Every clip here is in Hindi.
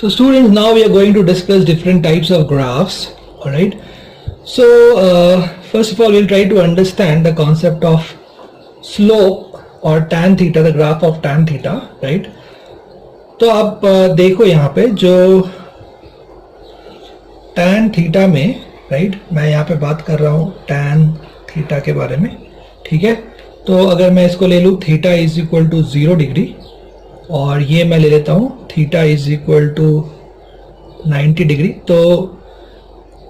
So students, now we are going to discuss different types of graphs. All right. So first of all, we'll try to understand the concept of slope or tan theta, the graph of tan theta, right? तो आप देखो यहाँ पे जो tan थीटा में, राइट, मैं यहाँ पे बात कर रहा हूँ tan थीटा के बारे में, ठीक है। तो अगर मैं इसको ले लूँ theta is equal to 0 degree और ये मैं ले लेता हूँ theta is equal to 90 degree, तो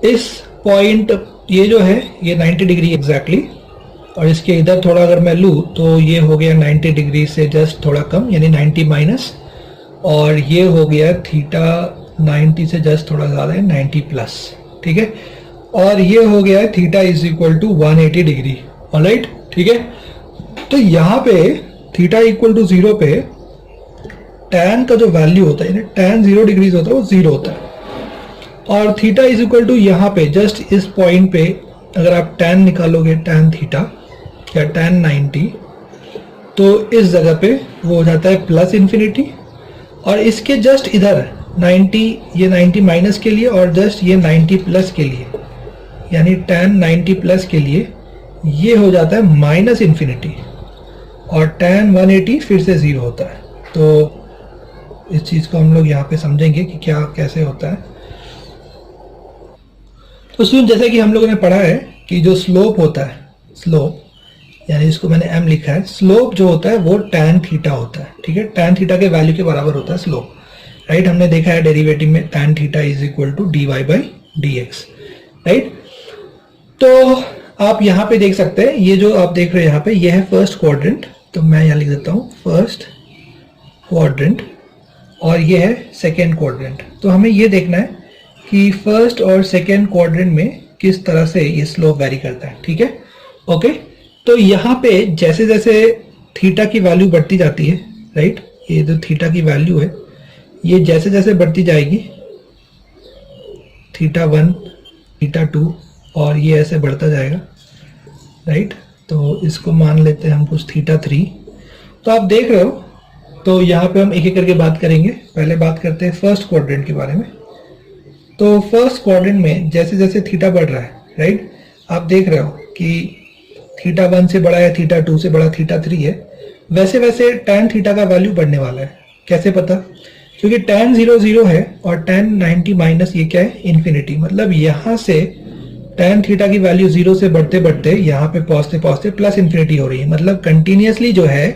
इस पॉइंट ये जो है ये 90 डिग्री एग्जैक्टली, और इसके इधर थोड़ा अगर मैं लूँ तो ये हो गया 90 डिग्री से जस्ट थोड़ा कम, यानी 90 माइनस, और ये हो गया थीटा 90 से जस्ट थोड़ा ज़्यादा है 90 प्लस, ठीक है। और ये हो गया theta is equal to 180 degree, alright, ठीक है। तो यहाँ पे थीटा इक्वल टू 0 पे tan का जो वैल्यू होता है, tan 0 डिग्रीज होता है, वो 0 होता है। और थीटा इज इक्वल टू यहाँ पे जस्ट इस पॉइंट पे अगर आप tan निकालोगे, tan थीटा या tan 90, तो इस जगह पे वो हो जाता है प्लस इन्फिनिटी, और इसके जस्ट इधर 90, ये 90 माइनस के लिए और जस्ट ये 90 प्लस के लिए, यानी tan 90 प्लस के लिए ये हो जाता है माइनस इन्फिनिटी, और tan 180 फिर से 0 होता है। तो इस चीज़ को हम लोग यहाँ पे समझेंगे कि क्या कैसे होता है। तो सुन, जैसे कि हम लोगों ने पढ़ा है कि जो स्लोप होता है, स्लोप यानी इसको मैंने m लिखा है, स्लोप जो होता है वो tan थीटा होता है, ठीक है। tan थीटा के वैल्यू के बराबर होता है स्लोप, राइट। हमने देखा है डेरिवेटिव में tan theta is equal to dy by dx, right. तो आप यहाँ पे देख सकते हैं, ये जो आप देख रहे हैं यहाँ पे, ये है फर्स्ट क्वाड्रेंट, तो मैं यहाँ लिख देता हूँ फर्स्ट क्वाड्रेंट, और ये है सेकेंड क्वाड्रेंट। तो हमें ये देखना है कि फर्स्ट और सेकेंड क्वाड्रेंट में किस तरह से ये स्लोप वेरी करता है, ठीक है, ओके। तो यहाँ पे जैसे जैसे थीटा की वैल्यू बढ़ती जाती है, राइट, ये जो थीटा की वैल्यू है ये जैसे जैसे बढ़ती जाएगी, थीटा 1, थीटा 2, और ये ऐसे बढ़ता जाएगा, राइट। तो इसको मान लेते हैं हम कुछ थीटा 3। तो आप देख रहे हो, तो यहाँ पे हम एक एक करके बात करेंगे। पहले बात करते हैं फर्स्ट क्वाड्रेंट के बारे में। तो फर्स्ट क्वाड्रेंट में जैसे जैसे थीटा बढ़ रहा है, राइट, आप देख रहे हो कि थीटा 1 से बड़ा है, थीटा 2 से बड़ा थीटा 3 है, वैसे वैसे tan थीटा का वैल्यू बढ़ने वाला है। कैसे पता? क्योंकि tan 0 0 है और tan 90 माइनस ये क्या है, इन्फिनिटी। मतलब यहाँ से tan थीटा की वैल्यू 0 से बढ़ते बढ़ते यहाँ पे पहुँचते पहुँचते प्लस इन्फिनिटी हो रही है। मतलब कंटिन्यूसली जो है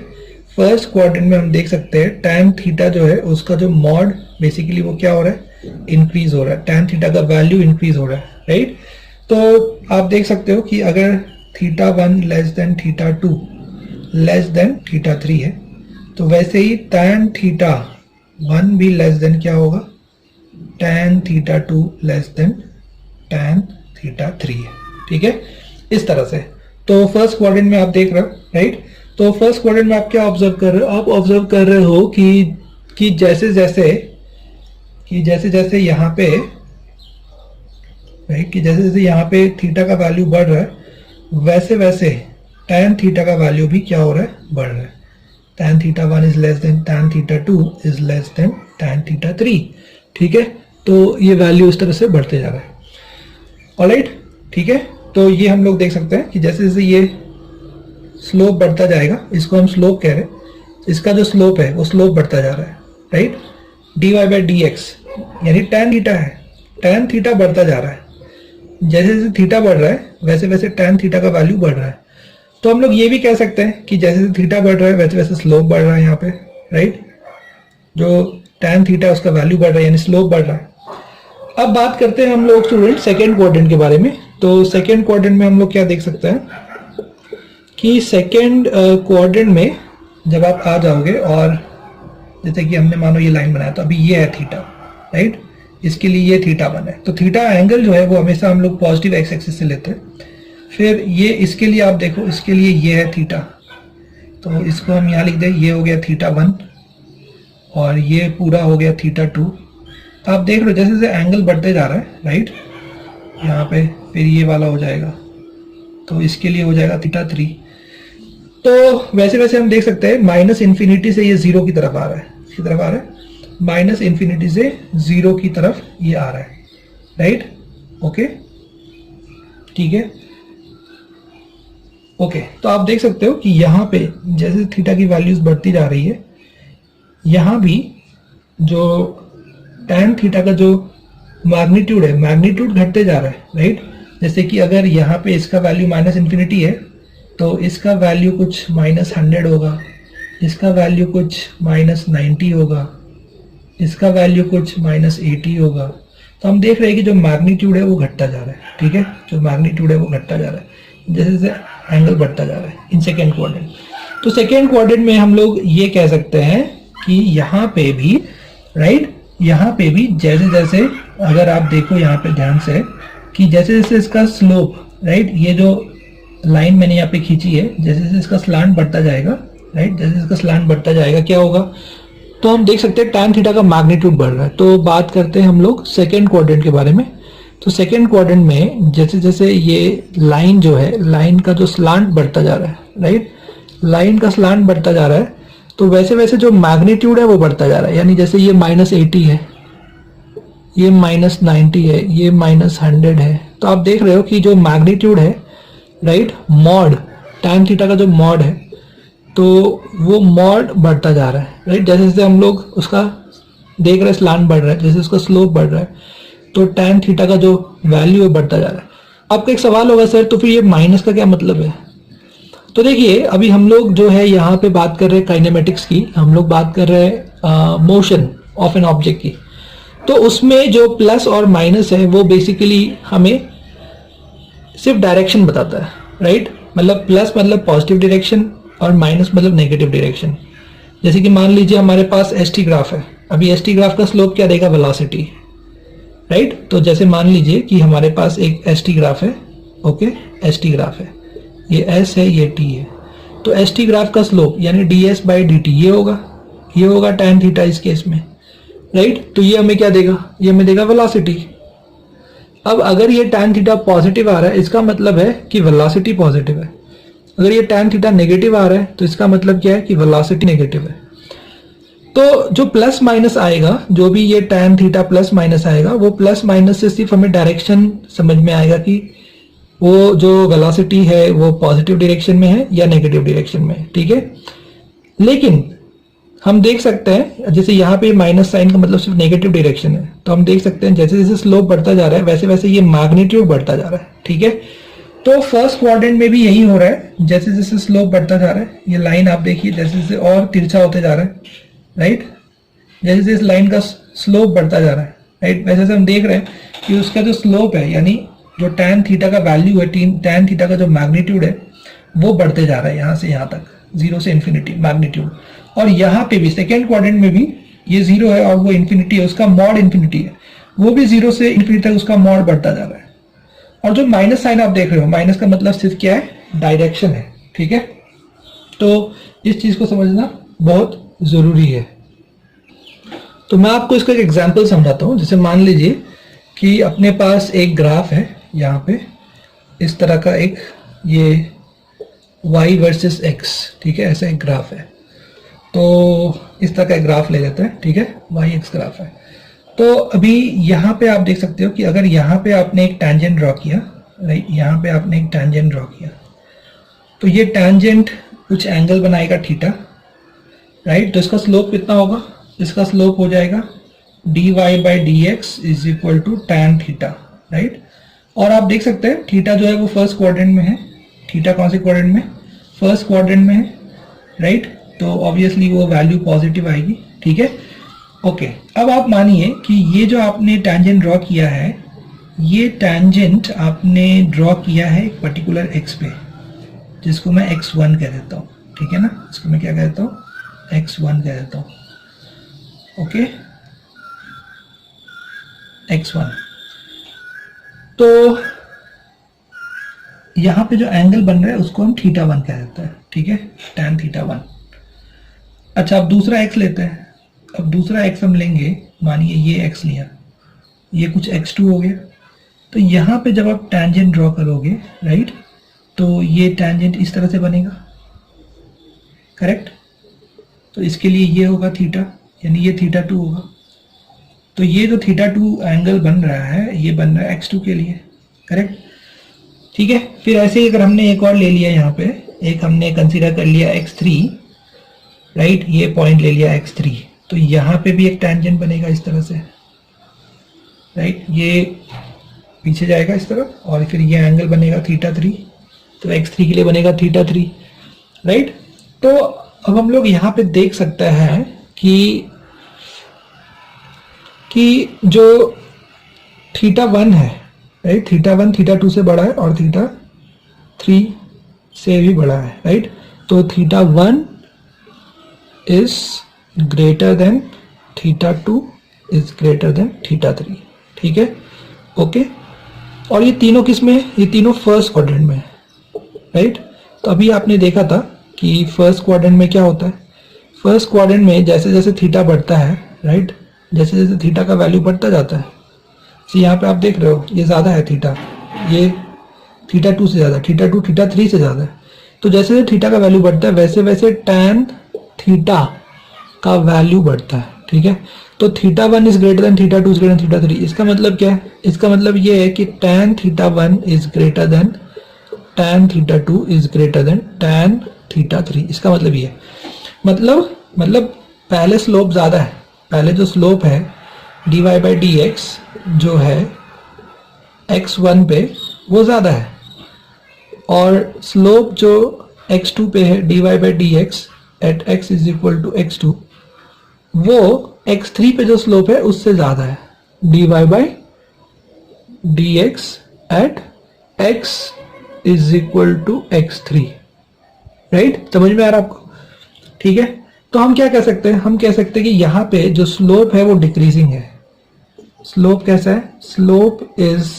फर्स्ट क्वाड्रेंट में हम देख सकते हैं tan थीटा जो है उसका जो मॉड बेसिकली वो क्या हो रहा है, इंक्रीज हो रहा है। tan थीटा का वैल्यू इंक्रीज हो रहा है, राइट। तो आप देख सकते हो कि अगर theta 1 less than theta 2 less than theta 3 है, तो वैसे ही tan थीटा 1 भी लेस देन क्या होगा, tan theta 2 less than tan theta 3 है, ठीक है, इस तरह से। तो फर्स्ट क्वाड्रेंट में आप देख रहे हो, राइट। तो फर्स्ट क्वाड्रेंट में आप क्या ऑब्जर्व कर रहे हो, आप ऑब्जर्व कर रहे हो कि जैसे जैसे यहाँ पे, राइट, कि जैसे जैसे यहाँ पे थीटा का वैल्यू बढ़ रहा है, वैसे वैसे tan थीटा का वैल्यू भी क्या हो रहा है, बढ़ रहा है। tan theta 1 is less than tan theta 2 is less than tan theta 3, ठीक है। तो ये वैल्यू इस तरह से बढ़ते जा रहा है, ऑलराइट, ठीक है। तो ये हम लोग देख सकते हैं कि जैसे जैसे ये स्लोप बढ़ता जाएगा, इसको हम स्लोप कह रहे हैं, इसका जो स्लोप है वो स्लोप बढ़ता जा रहा है, राइट। dy बाई dx यानी tan थीटा है, tan थीटा बढ़ता जा रहा है। जैसे जैसे थीटा बढ़ रहा है वैसे वैसे tan थीटा का वैल्यू बढ़ रहा है। तो हम लोग ये भी कह सकते हैं कि जैसे जैसे थीटा बढ़ रहा है वैसे वैसे स्लोप बढ़ रहा है यहाँ पे, राइट। जो tan थीटा उसका वैल्यू बढ़ रहा है यानी स्लोप बढ़ रहा है। अब बात करते हैं हम लोग स्टूडेंट सेकेंड क्वाड्रेंट के बारे में। तो सेकेंड क्वाड्रेंट में हम लोग क्या देख सकते हैं कि सेकेंड क्वाड्रेंट में जब आप आ जाओगे, और जैसे कि हमने मानो ये लाइन बनाया, तो अभी ये है थीटा, राइट, इसके लिए ये थीटा 1 है। तो थीटा एंगल जो है वो हमेशा हम लोग पॉजिटिव एक्स एक्सिस से लेते हैं। फिर ये इसके लिए आप देखो, इसके लिए ये है थीटा, तो इसको हम यहाँ लिख दें, ये हो गया थीटा 1 और ये पूरा हो गया थीटा 2। तो आप देख रहे हो जैसे जैसे एंगल बढ़ते जा रहा है, राइट, यहाँ पे फिर ये वाला हो जाएगा, तो इसके लिए हो जाएगा थीटा 3। तो वैसे वैसे हम देख सकते हैं माइनस इन्फिनिटी से ये 0 की तरफ आ रहा है, इसकी तरफ आ रहा है। माइनस इन्फिनिटी से 0 की तरफ ये आ रहा है, राइट? ओके, ठीक है, ओके। तो आप देख सकते हो कि यहाँ पे जैसे थीटा की वैल्यूज बढ़ती जा रही है, यहाँ भी जो tan थीटा का जो मैग्नीट्यूड है, मैग्नीट्यूड घटते जा रहा है, राइट? जैसे कि अगर यहाँ पे इसका वैल्यू माइनस इन्फिनिटी है तो इसका वैल्यू कुछ -100 होगा, इसका वैल्यू कुछ -90 होगा, इसका वैल्यू कुछ -80 होगा। तो हम देख रहे हैं कि जो मैग्नीट्यूड है वो घटता जा रहा है, ठीक है? जो मैग्नीट्यूड है वो घटता जा रहा है जैसे जैसे एंगल बढ़ता जा रहा है इन सेकेंड क्वाड्रेंट। तो सेकेंड क्वाड्रेंट में हम लोग ये कह सकते हैं कि यहाँ पे भी, राइट, यहाँ पे भी जैसे जैसे, अगर आप देखो यहाँ पे ध्यान से कि जैसे जैसे इसका स्लोप, राइट, ये जो लाइन मैंने यहाँ पे खींची है, जैसे जैसे इसका स्लांट बढ़ता जाएगा, राइट, जैसे इसका स्लांट बढ़ता जाएगा क्या होगा, तो हम देख सकते हैं tan थीटा का मैग्नीट्यूड बढ़ रहा है। तो बात करते हैं हम लोग सेकेंड क्वाड्रेंट के बारे में। तो सेकेंड क्वाड्रेंट में जैसे जैसे ये लाइन जो है, लाइन का जो स्लांट बढ़ता जा रहा है, राइट, लाइन का स्लांट बढ़ता जा रहा है, तो वैसे वैसे जो मैग्नीट्यूड है वो बढ़ता जा रहा है। यानी जैसे ये -80 है, ये -90 है, ये -100 है, तो आप देख रहे हो कि जो मैग्नीट्यूड है, राइट, मॉड tan थीटा का जो मॉड है, तो वो मॉड बढ़ता जा रहा है, राइट। जैसे जैसे हम लोग उसका देख रहे हैं स्लांट बढ़ रहा है, जैसे उसका स्लोप बढ़ रहा है, तो tan थीटा का जो वैल्यू है बढ़ता जा रहा है। आपका एक सवाल होगा सर, तो फिर ये माइनस का क्या मतलब है? तो देखिए, अभी हम लोग जो है यहाँ पे बात कर रहे हैं काइनेमेटिक्स की, हम लोग बात कर रहे हैं मोशन ऑफ एन ऑब्जेक्ट की। तो उसमें जो प्लस और माइनस है वो बेसिकली हमें सिर्फ डायरेक्शन बताता है, राइट। मतलब प्लस मतलब पॉजिटिव डायरेक्शन और माइनस मतलब नेगेटिव डायरेक्शन। जैसे कि मान लीजिए हमारे पास एसटी ग्राफ है, अभी एसटी ग्राफ का स्लोप क्या देगा? Velocity, right. तो जैसे मान लीजिए कि हमारे पास एक एसटी ग्राफ है, ओके, एसटी ग्राफ है, ये एस है, ये टी है। तो एसटी ग्राफ का स्लोप यानी ds/dt ये होगा tan थीटा इस केस में, राइट। तो ये हमें क्या देगा? ये हमें देगा वेलोसिटी। अब अगर ये tan थीटा पॉजिटिव आ रहा है, इसका मतलब है कि वेलोसिटी पॉजिटिव है। अगर ये tan थीटा नेगेटिव आ रहा है, तो इसका मतलब क्या है कि वेलोसिटी नेगेटिव है। तो जो प्लस माइनस आएगा, जो भी ये tan थीटा प्लस माइनस आएगा, वो प्लस माइनस से सिर्फ हमें डायरेक्शन समझ में आएगा कि वो जो वेलोसिटी है वो पॉजिटिव डायरेक्शन में है या नेगेटिव डायरेक्शन में है, ठीक है। लेकिन हम देख सकते हैं, जैसे यहाँ पे माइनस साइन का मतलब सिर्फ नेगेटिव डायरेक्शन है, तो हम देख सकते हैं जैसे जैसे स्लोप बढ़ता जा रहा है वैसे वैसे ये मैग्नीट्यूड बढ़ता जा रहा है, ठीक है। तो फर्स्ट क्वाड्रेंट में भी यही हो रहा है, जैसे जैसे स्लोप बढ़ता जा रहा है, ये लाइन आप देखिए जैसे जैसे और तिरछा होते जा रहा है, राइट। जैसे जैसे इस लाइन का स्लोप बढ़ता जा रहा है, राइट, वैसे से हम देख रहे हैं कि उसका जो स्लोप है यानी जो tan थीटा का वैल्यू है, tan थीटा का जो मैग्नीट्यूड है वो बढ़ते जा रहा है यहाँ से यहाँ तक, 0 से इन्फिनिटी मैग्नीट्यूड। और यहाँ पे भी सेकेंड क्वाड्रेंट में भी ये 0 है और वो इन्फिनिटी है, उसका मॉड इन्फिनिटी है, वो भी 0 से इन्फिनिटी तक उसका मॉड बढ़ता जा रहा है। और जो माइनस साइन आप देख रहे हो, माइनस का मतलब सिर्फ क्या है? डायरेक्शन है, ठीक है। तो इस चीज को समझना बहुत जरूरी है। तो मैं आपको इसका एक एग्जाम्पल समझाता हूँ। जैसे मान लीजिए कि अपने पास एक ग्राफ है, यहाँ पे इस तरह का एक ये y वर्सेस x, ठीक है, ऐसा एक ग्राफ है। तो इस तरह का एक ग्राफ ले लेते हैं, ठीक है, y-x ग्राफ है। तो अभी यहाँ पे आप देख सकते हो कि अगर यहाँ पे आपने एक टैंजेंट ड्रॉ किया, राइट, यहाँ पे आपने एक टैंजेंट ड्रॉ किया, तो ये टैंजेंट कुछ एंगल बनाएगा थीटा, राइट। तो इसका स्लोप कितना होगा? इसका स्लोप हो जाएगा dy/dx = tan थीटा, राइट। और आप देख सकते हैं थीटा जो है वो फर्स्ट क्वाड्रेंट में है। थीटा कौन से क्वाड्रेंट में? फर्स्ट क्वाड्रेंट में है, राइट। तो ऑब्वियसली वो वैल्यू पॉजिटिव आएगी, ठीक है, ओके। अब आप मानिए कि ये जो आपने टैंजेंट ड्रॉ किया है, ये टैंजेंट आपने ड्रॉ किया है एक पर्टिकुलर x पे, जिसको मैं x1 कह देता हूँ, ठीक है ना। इसको मैं क्या कह देता हूँ? x1 कह देता हूँ, ओके, x1। तो यहाँ पे जो एंगल बन रहा है उसको हम θ1 कह देते हैं, ठीक है, tan θ1। अच्छा, अब दूसरा x लेते हैं। अब दूसरा x हम लेंगे, मानिए ये x लिया, ये कुछ x2 हो गया। तो यहाँ पे जब आप टैंजेंट ड्रॉ करोगे, राइट, तो ये टैंजेंट इस तरह से बनेगा, करेक्ट। तो इसके लिए ये होगा थीटा, यानी ये थीटा 2 होगा। तो ये जो थीटा 2 एंगल बन रहा है ये बन रहा है x2 के लिए, करेक्ट। ठीक है, फिर ऐसे ही अगर हमने एक और ले लिया यहाँ पे, एक हमने कंसीडर कर लिया x3, राइट, ये पॉइंट ले लिया x3, तो यहाँ पे भी एक टैंजेंट बनेगा इस तरह से, राइट, ये पीछे जाएगा इस तरफ और फिर ये एंगल बनेगा थीटा 3, तो x3 के लिए बनेगा थीटा 3, राइट। तो अब हम लोग यहाँ पे देख सकते हैं कि जो थीटा 1 है, राइट, थीटा 1 थीटा 2 से बड़ा है और थीटा 3 से भी बड़ा है, राइट। तो theta 1 is greater than theta 2 is greater than theta 3, ठीक है, ओके। और ये तीनों किस में है? ये तीनों फर्स्ट क्वाड्रेंट में है, राइट। तो अभी आपने देखा था कि फर्स्ट क्वाड्रेंट में क्या होता है, फर्स्ट क्वाड्रेंट में जैसे जैसे थीटा बढ़ता है, राइट, जैसे जैसे थीटा का वैल्यू बढ़ता जाता है, तो यहाँ पे आप देख रहे हो ये ज़्यादा है थीटा, ये थीटा 2 से ज़्यादा, थीटा 2 थीटा 3 से ज़्यादा है। तो जैसे जैसे थीटा का वैल्यू बढ़ता है वैसे वैसे टैन थीटा का वैल्यू बढ़ता है, ठीक है। तो theta 1 is greater than theta 2 is greater than theta 3। इसका मतलब क्या है? इसका मतलब ये है कि tan theta 1 is greater than tan theta 2 is greater than tan theta 3। इसका मतलब ये है, मतलब पहले स्लोप ज़्यादा है, पहले जो स्लोप है dy बाई डी एक्स जो है x1 पे वो ज़्यादा है, और स्लोप जो x2 पे है dy by D x at x is equal to x2 वो x3 पे जो स्लोप है उससे ज़्यादा है, dy by D x at x is equal to x3, right. समझ में आ रहा आपको? ठीक है, तो हम क्या कह सकते हैं? हम कह सकते हैं कि यहाँ पे जो स्लोप है वो डिक्रीजिंग है। स्लोप कैसा है? Slope is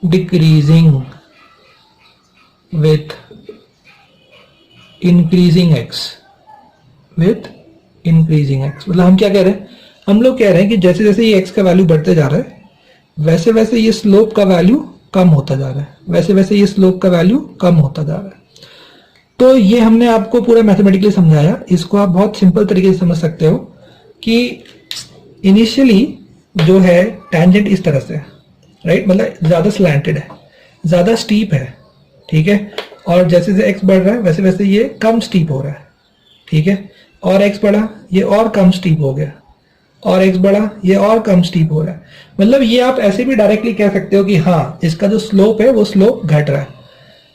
decreasing with increasing x, with increasing x। मतलब हम क्या कह रहे हैं? हम लोग कह रहे हैं कि जैसे जैसे ये x का वैल्यू बढ़ते जा रहा है वैसे वैसे ये स्लोप का वैल्यू कम होता जा रहा है, वैसे वैसे ये स्लोप का वैल्यू कम होता जा रहा है। तो ये हमने आपको पूरा मैथमेटिकली समझाया। इसको आप बहुत सिंपल तरीके से समझ सकते हो कि इनिशियली जो है टैंजेंट इस तरह से, राइट, मतलब ज़्यादा स्लैंटेड है, ज़्यादा स्टीप है, ठीक है, और जैसे जैसे x बढ़ रहा है वैसे वैसे ये कम स्टीप हो रहा है, ठीक है, और x बढ़ा ये और कम स्टीप हो गया, और x बढ़ा ये और कम स्टीप हो रहा है। मतलब ये आप ऐसे भी डायरेक्टली कह सकते हो कि हाँ इसका जो स्लोप है वो स्लोप घट रहा है,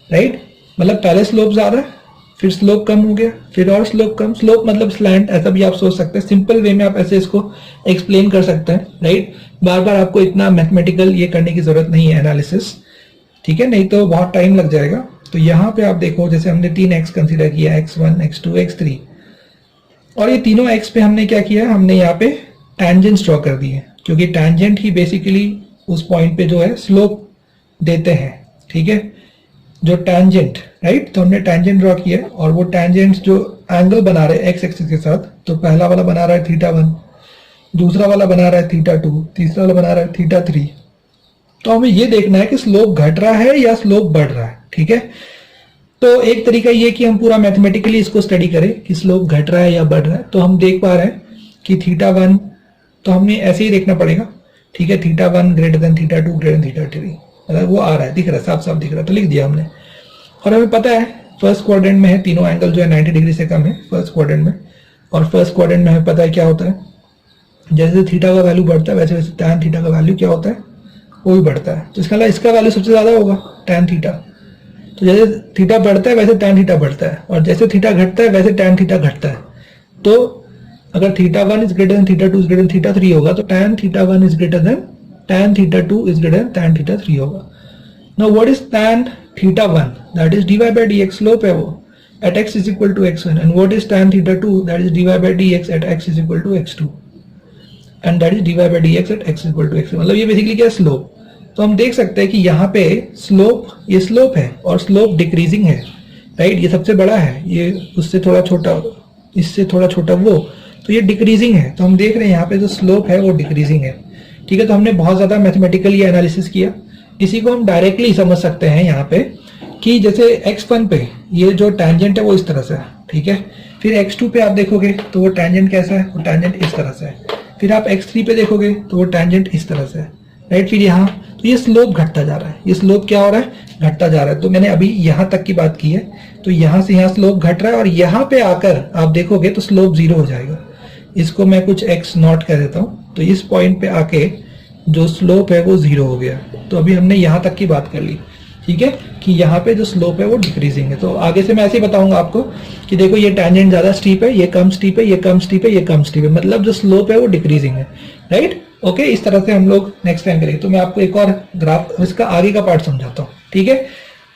राइट। मतलब पहले स्लोप ज़्यादा है, फिर स्लोप कम हो गया, फिर और स्लोप कम, स्लोप मतलब स्लैंट, ऐसा भी आप सोच सकते हैं। सिंपल वे में आप ऐसे इसको एक्सप्लेन कर सकते हैं, राइट। बार बार आपको इतना मैथमेटिकल ये करने की जरूरत नहीं है एनालिसिस, ठीक है, नहीं तो बहुत टाइम लग जाएगा। तो यहाँ पे आप देखो जैसे हमने 3x कंसिडर किया, x1 x2 x3, और ये तीनों x पे हमने क्या किया, हमने यहाँ पे टैंजेंट्स ड्रॉ कर दिए, क्योंकि टैंजेंट ही बेसिकली उस पॉइंट पे जो है स्लोप देते हैं, ठीक है, जो टैंजेंट, राइट। तो हमने टैंजेंट ड्रॉ किया और वो टैंजेंट्स जो एंगल बना रहे हैं एक्स एक्सिस के साथ, तो पहला वाला बना रहा है थीटा 1, दूसरा वाला बना रहा है थीटा 2, तीसरा वाला बना रहा है थीटा 3। तो हमें ये देखना है कि स्लोप घट रहा है या स्लोप बढ़ रहा है, ठीक है। तो एक तरीका ये कि हम पूरा मैथमेटिकली इसको स्टडी करें कि स्लोप घट रहा है या बढ़ रहा है। तो हम देख पा रहे हैं कि थीटा 1, तो हमने ऐसे ही देखना पड़ेगा, ठीक है, theta 1 greater than theta 2 greater than theta 3, मतलब वो आ रहा है, दिख रहा है, साफ साफ दिख रहा है, तो लिख दिया हमने। और हमें पता है फर्स्ट क्वाड्रेंट में है, तीनों एंगल जो है 90 डिग्री से कम है फर्स्ट क्वाड्रेंट में, और फर्स्ट क्वाड्रेंट में हमें पता है क्या होता है, जैसे थीटा का वैल्यू बढ़ता है वैसे वैसे टैन थीटा का वैल्यू क्या होता है, वो भी बढ़ता है। तो इसका मतलब इसका वैल्यू सबसे ज़्यादा होगा टैन थीटा। तो जैसे थीटा बढ़ता है वैसे टैन थीटा बढ़ता है, और जैसे थीटा घटता है वैसे टैन थीटा घटता है। तो अगर theta 1 is greater than theta 2 is greater than theta 3 होगा, तो tan theta 1 is greater than tan theta 2 is greater than tan theta 3 होगा। Now what is tan theta 1? That is dy by D x, slope है वो, at x is equal to x1। And what is tan theta 2? That is dy by D x at x is equal to x2, and that is dy by D x at x is equal to x1। मतलब ये बेसिकली क्या है, स्लोप। तो हम देख सकते हैं कि यहाँ पे स्लोप, ये स्लोप है और स्लोप डिक्रीजिंग है, राइट। ये सबसे बड़ा है, ये उससे थोड़ा छोटा, इससे थोड़ा छोटा वो, तो ये डिक्रीजिंग है। तो हम देख रहे हैं यहाँ पे जो स्लोप है वो डिक्रीजिंग है, ठीक है। तो हमने बहुत ज़्यादा मैथमेटिकली एनालिसिस किया। इसी को हम डायरेक्टली समझ सकते हैं यहाँ पे कि जैसे x1 पे ये जो टैंजेंट है वो इस तरह से है, ठीक है, फिर x2 पे आप देखोगे तो वो टेंजेंट कैसा है, वो टेंजेंट इस तरह से है। फिर आप x3 पे देखोगे तो वो टेंजेंट इस तरह से है, राइट। फिर यहाँ तो ये स्लोप घटता जा रहा है, ये स्लोप क्या हो रहा है, घटता जा रहा है। तो मैंने अभी यहाँ तक की बात की है, तो यहाँ से यहाँ स्लोप घट रहा है और यहाँ पे आकर आप देखोगे तो स्लोप 0 हो जाएगा। इसको मैं कुछ x0 कह देता हूँ। तो इस पॉइंट पे आके जो स्लोप है वो 0 हो गया। तो अभी हमने यहाँ तक की बात कर ली, ठीक है, कि यहाँ पे जो स्लोप है वो डिक्रीजिंग है। तो आगे से मैं ऐसे ही बताऊंगा आपको कि देखो ये टेंजेंट ज्यादा स्टीप है, ये कम स्टीप है, ये कम स्टीप है, ये कम स्टीप है, मतलब जो स्लोप है वो डिक्रीजिंग है, राइट। ओके, इस तरह से हम लोग नेक्स्ट टाइम करेंगे। तो मैं आपको एक और ग्राफ इसका आगे का पार्ट समझाता हूँ, ठीक है।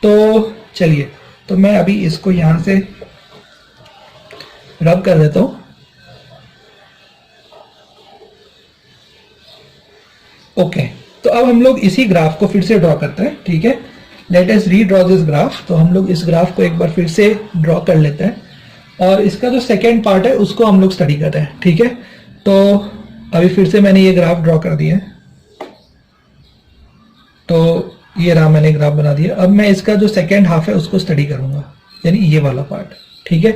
तो चलिए, तो मैं अभी इसको यहां से रब कर देता हूं। ओके, तो अब हम लोग इसी ग्राफ को फिर से ड्रॉ करते हैं, ठीक है। Let us redraw this graph. तो हम लोग इस ग्राफ को एक बार फिर से ड्रॉ कर लेते हैं और इसका जो सेकेंड पार्ट है उसको हम लोग स्टडी करते हैं, ठीक है। तो अभी फिर से मैंने ये ग्राफ ड्रॉ कर दिया है, तो ये रहा, मैंने ग्राफ बना दिया। अब मैं इसका जो सेकेंड हाफ है उसको स्टडी करूंगा, यानी ये वाला पार्ट, ठीक है।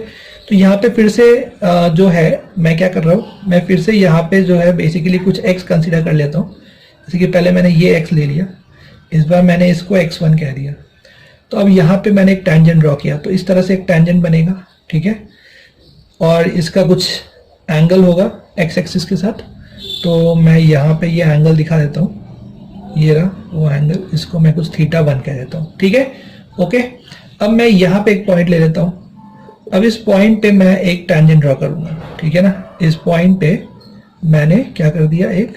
तो यहाँ पे फिर से जो है मैं क्या कर रहा हूँ, मैं फिर से यहाँ पे जो है बेसिकली कुछ x कंसीडर कर लेता हूँ। जैसे कि पहले मैंने ये x ले लिया, इस बार मैंने इसको x1 कह दिया। तो अब यहाँ पे मैंने एक टेंजेंट ड्रॉ किया, तो इस तरह से एक टेंजेंट बनेगा, ठीक है। और इसका कुछ एंगल होगा x एक्सिस के साथ। तो मैं यहाँ पे ये एंगल दिखा देता हूँ, ये रहा वो एंगल, इसको मैं कुछ θ1 कह देता हूँ, ठीक है। ओके, अब मैं यहाँ पे एक पॉइंट ले लेता हूँ। अब इस पॉइंट पे मैं एक टेंजेंट ड्रॉ करूंगा, ठीक है ना। इस पॉइंट पे मैंने क्या कर दिया, एक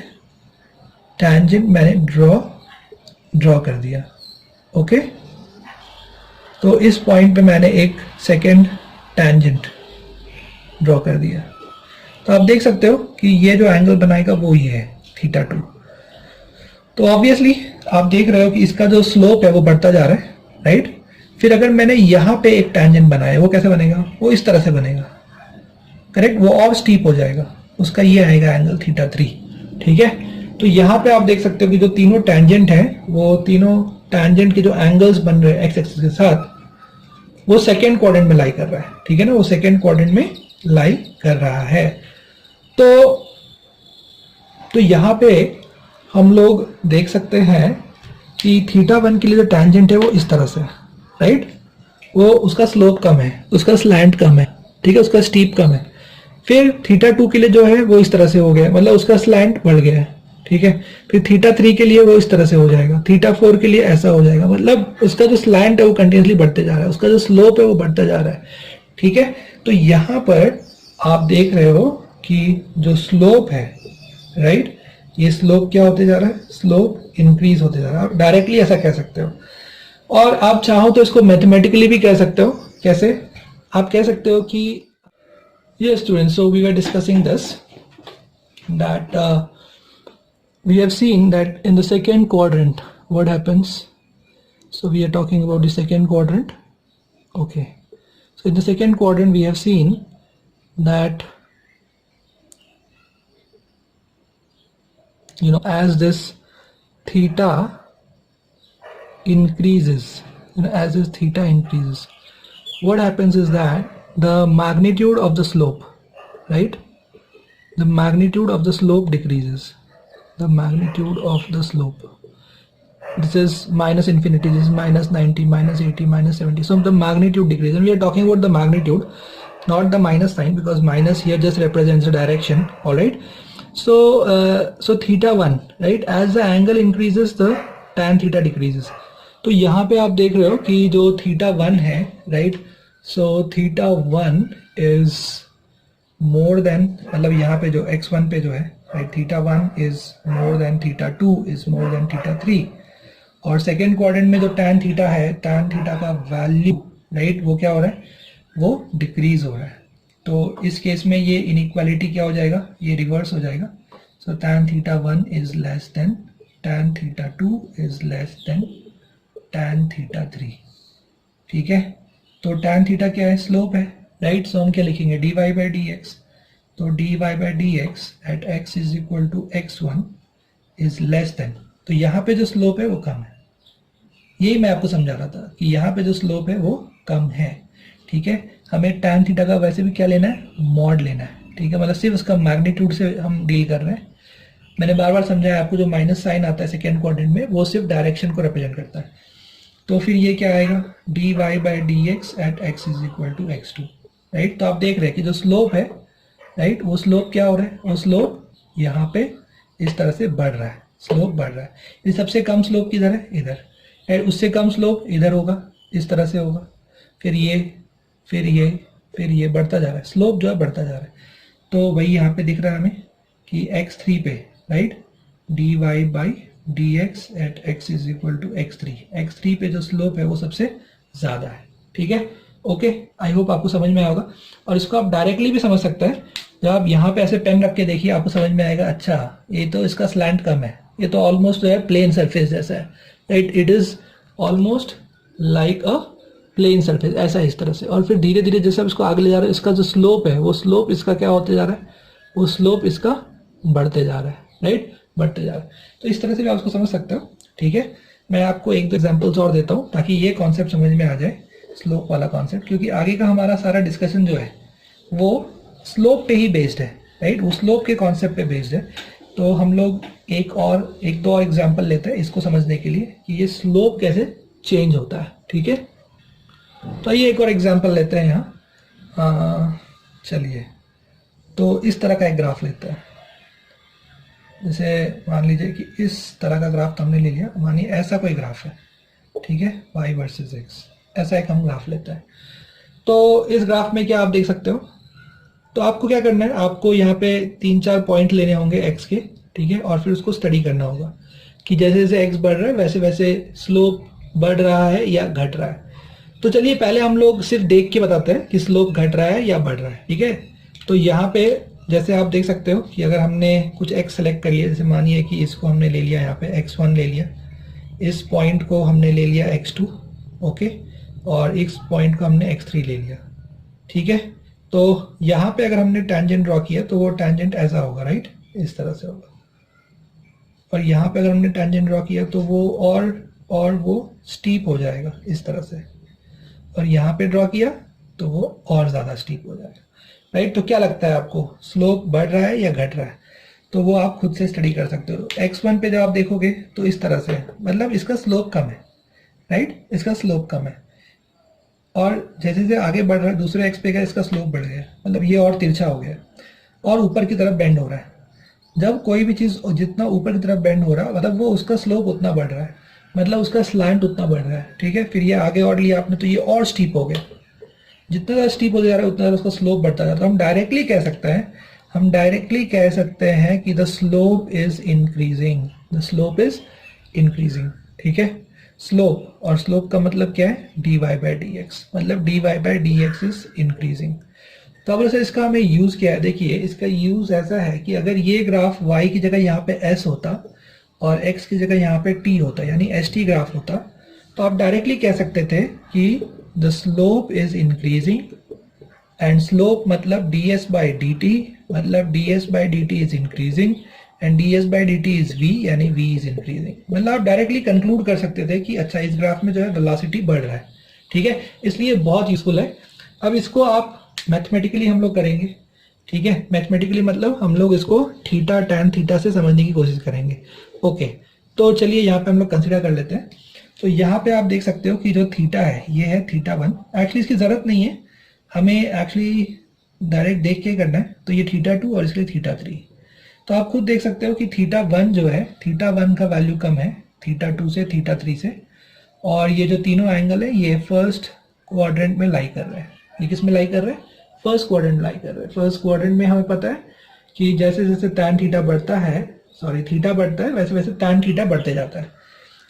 टेंजेंट मैंने ड्रॉ कर दिया, ओके। तो इस पॉइंट पे मैंने एक सेकेंड टेंजेंट ड्रॉ कर दिया। तो आप देख सकते हो कि ये जो एंगल बनाएगा वो ये है θ2। तो ऑब्वियसली आप देख रहे हो कि इसका जो स्लोप है वो बढ़ता जा रहा है, राइट। फिर अगर मैंने यहाँ पे एक टेंजेंट बनाया, वो कैसे बनेगा, वो इस तरह से बनेगा, करेक्ट। वो और स्टीप हो जाएगा, उसका ये आएगा एंगल θ3, ठीक है। तो यहाँ पे आप देख सकते हो कि जो तीनों टेंजेंट है, वो तीनों टेंजेंट के जो एंगल्स बन रहे हैं x एक्सिस के साथ, वो सेकेंड क्वाड्रेंट में लाई कर रहा है, ठीक है ना। वो सेकेंड क्वाड्रेंट में लाई कर रहा है। तो यहाँ पे हम लोग देख सकते हैं कि θ1 के लिए जो टेंजेंट है वो इस तरह से, राइट। वो उसका स्लोप कम है, उसका स्लैंट कम है, ठीक है, उसका स्टीप कम है। फिर θ2 के लिए जो है वो इस तरह से हो गया, मतलब उसका स्लैंट बढ़ गया है, ठीक है। फिर θ3 के लिए वो इस तरह से हो जाएगा, θ4 के लिए ऐसा हो जाएगा, मतलब उसका जो स्लैंट है वो कंटिन्यूसली बढ़ते जा रहा है, उसका जो स्लोप है वो बढ़ता जा रहा है, ठीक है। तो यहाँ पर आप देख रहे हो कि जो स्लोप है, राइट, ये स्लोप क्या होते जा रहा है, स्लोप इंक्रीज होते जा रहा है। आप डायरेक्टली ऐसा कह सकते हो, और आप चाहो तो इसको मैथमेटिकली भी कह सकते हो। कैसे, आप कह सकते हो कि ये students, so we were discussing this that we have seen that in the second quadrant what happens. So we are talking about the second quadrant, okay. So in the second quadrant we have seen that, you know, as this theta increases, you know, as this theta increases, what happens is that the magnitude of the slope, right, the magnitude of the slope decreases. The magnitude of the slope, this is minus infinity, this is minus 90, minus 80, minus 70. So the magnitude decreases, and we are talking about the magnitude, not the minus sign, because minus here just represents the direction. All right. So so θ1, right, as the angle increases the tan theta decreases. तो यहाँ पे आप देख रहे हो कि जो θ1 है, right, so θ1 is more than, मतलब यहाँ पे जो x1 पे जो है, right, θ1 is more than θ2 is more than θ3, और सेकेंड क्वाड्रेंट में जो tan थीटा है, tan थीटा का वैल्यू, राइट, वो क्या हो रहा है, वो डिक्रीज हो रहा है। तो इस केस में ये इनइक्वालिटी क्या हो जाएगा, ये रिवर्स हो जाएगा। So tan θ1 is less than tan θ2 is less than tan θ3, ठीक है। तो tan थीटा क्या है, स्लोप है, राइट। सो हम क्या लिखेंगे, dy by dx। तो dy by dx at x is equal to x1 is less than, तो यहाँ पे जो स्लोप है वो कम है। यही मैं आपको समझा रहा था कि यहाँ पे जो स्लोप है वो कम है, ठीक है। हमें tan थीटा का वैसे भी क्या लेना है, मॉड लेना है, ठीक है, मतलब सिर्फ उसका मैग्नीट्यूड से हम डील कर रहे हैं। मैंने बार बार समझाया आपको, जो माइनस साइन आता है सेकेंड क्वाड्रेंट में वो सिर्फ डायरेक्शन को रिप्रेजेंट करता है। तो फिर ये क्या आएगा, d Y by D x at x is equal to x two, right. तो आप देख रहे हैं कि जो स्लोप है, राइट, वो स्लोप क्या हो रहा है, वो स्लोप यहाँ पे इस तरह से बढ़ रहा है, स्लोप बढ़ रहा है। ये सबसे कम स्लोप किधर है, इधर, एंड उससे कम स्लोप इधर होगा, इस तरह से होगा, फिर ये, फिर ये, फिर ये बढ़ता जा रहा है, स्लोप जो है बढ़ता जा रहा है। तो वही यहाँ पे दिख रहा है हमें कि x3 पे, right, d Y by D x at x is equal to x3 पे जो स्लोप है वो सबसे ज़्यादा है, ठीक है। ओके, आई होप आपको समझ में आएगा। और इसको आप डायरेक्टली भी समझ सकते हैं, जब आप यहाँ पे ऐसे पेन रख के देखिए आपको समझ में आएगा, अच्छा ये तो इसका स्लैंट कम है, ये तो ऑलमोस्ट जो है प्लेन सरफेस जैसा है, right, it is almost like a plane surface, ऐसा इस तरह से। और फिर धीरे धीरे जैसे आप इसको आगे ले जा रहे हैं, इसका जो स्लोप है वो स्लोप इसका क्या होते जा रहा है, वो स्लोप इसका बढ़ते जा रहा है, राइट, बढ़ते जा रहा है। तो इस तरह से भी आप उसको समझ सकते हो, ठीक है। मैं आपको एक दो एग्जांपल्स और देता हूँ ताकि ये कॉन्सेप्ट समझ में आ जाए, स्लोप वाला कॉन्सेप्ट, क्योंकि आगे का हमारा सारा डिस्कशन जो है वो स्लोप पे ही बेस्ड है, राइट, वो स्लोप के कॉन्सेप्ट पे बेस्ड है। तो हम लोग एक दो और एग्जाम्पल लेते हैं इसको समझने के लिए कि ये स्लोप कैसे चेंज होता है, ठीक है। तो ये एक और एग्जाम्पल लेते हैं यहाँ, चलिए, तो इस तरह का एक ग्राफ लेते हैं। जैसे मान लीजिए कि इस तरह का ग्राफ तो हमने ले लिया, मानिए ऐसा कोई ग्राफ है, ठीक है, y वर्सेस x, ऐसा एक हम ग्राफ लेते हैं। तो इस ग्राफ में क्या आप देख सकते हो, तो आपको क्या करना है, आपको यहाँ पे 3-4 पॉइंट लेने होंगे x के, ठीक है, और फिर उसको स्टडी करना होगा कि जैसे जैसे x बढ़ रहा है वैसे वैसे स्लोप बढ़ रहा है या घट रहा है। तो चलिए पहले हम लोग सिर्फ देख के बताते हैं कि स्लोप घट रहा है या बढ़ रहा है, ठीक है। तो यहाँ पे जैसे आप देख सकते हो कि अगर हमने कुछ x सेलेक्ट कर लिया, जैसे मानिए कि इसको हमने ले लिया, यहाँ पे x1 ले लिया, इस पॉइंट को हमने ले लिया x2, ओके, और इस पॉइंट को हमने x3 ले लिया, ठीक है। तो यहाँ पे अगर हमने टेंजेंट ड्रॉ किया तो वो टेंजेंट ऐसा होगा, राइट, इस तरह से होगा। और यहाँ पे अगर हमने टेंजेंट ड्रॉ किया तो वो और वो स्टीप हो जाएगा इस तरह से, और यहाँ पे ड्रॉ किया तो वो और ज़्यादा स्टीप हो जाएगा, राइट। तो क्या लगता है आपको, स्लोप बढ़ रहा है या घट रहा है, तो वो आप खुद से स्टडी कर सकते हो। x1 पे जब आप देखोगे तो इस तरह से, मतलब इसका स्लोप कम है, राइट, इसका स्लोप कम है, और जैसे जैसे आगे बढ़ रहा है दूसरे x पे का इसका स्लोप बढ़ गया, मतलब ये और तिरछा हो गया और ऊपर की तरफ बेंड हो रहा है। जब कोई भी चीज़ जितना ऊपर की तरफ बेंड हो रहा है मतलब वो उसका स्लोप उतना बढ़ रहा है, मतलब उसका स्लैंट उतना बढ़ रहा है, ठीक है। फिर ये आगे और लिया आपने तो ये और स्टीप हो गया, जितना ज़्यादा स्टीप होता जा रहा है उतना ज़्यादा उसका स्लोप बढ़ता जा रहा है। तो हम डायरेक्टली कह सकते हैं कि the slope is increasing, the slope is increasing, ठीक है। स्लोप, और स्लोप का मतलब क्या है, D Y by D X, मतलब D Y by D X is increasing. तो अब वैसे इसका हमें यूज़ क्या है, देखिए इसका यूज़ ऐसा है कि अगर ये ग्राफ y की जगह यहाँ पे s होता और x की जगह यहाँ पे t होता, यानी st ग्राफ होता, तो आप डायरेक्टली कह सकते थे कि the slope is increasing, and slope मतलब ds बाई डी टी, मतलब ds by D T is increasing and ds by D T is v, यानी v इज इंक्रीजिंग। मतलब आप डायरेक्टली कंक्लूड कर सकते थे कि अच्छा इस ग्राफ में जो है वेलोसिटी बढ़ रहा है, ठीक है। इसलिए बहुत यूजफुल है। अब इसको आप मैथमेटिकली हम लोग करेंगे, ठीक है। मैथमेटिकली मतलब हम लोग इसको थीटा टैन थीटा से समझने की कोशिश करेंगे, ओके। तो चलिए यहाँ पे हम लोग कंसिडर कर लेते हैं। तो यहाँ पे आप देख सकते हो कि जो थीटा है ये है थीटा 1, एक्चुअली इसकी ज़रूरत नहीं है, हमें एक्चुअली डायरेक्ट देख के करना है। तो ये थीटा 2 और इसके लिए थीटा 3। तो आप खुद देख सकते हो कि थीटा 1 जो है, थीटा 1 का वैल्यू कम है थीटा 2 से, थीटा 3 से, और ये जो तीनों एंगल है ये फर्स्ट क्वाड्रेंट में लाई कर रहे हैं। ये किस में लाई कर रहे हैं, फर्स्ट क्वाड्रेंट लाई कर रहे हैं। फर्स्ट क्वाड्रेंट में हमें पता है कि जैसे जैसे टैन थीटा बढ़ता है, थीटा बढ़ता है, वैसे वैसे टैन थीटा बढ़ते जाता है।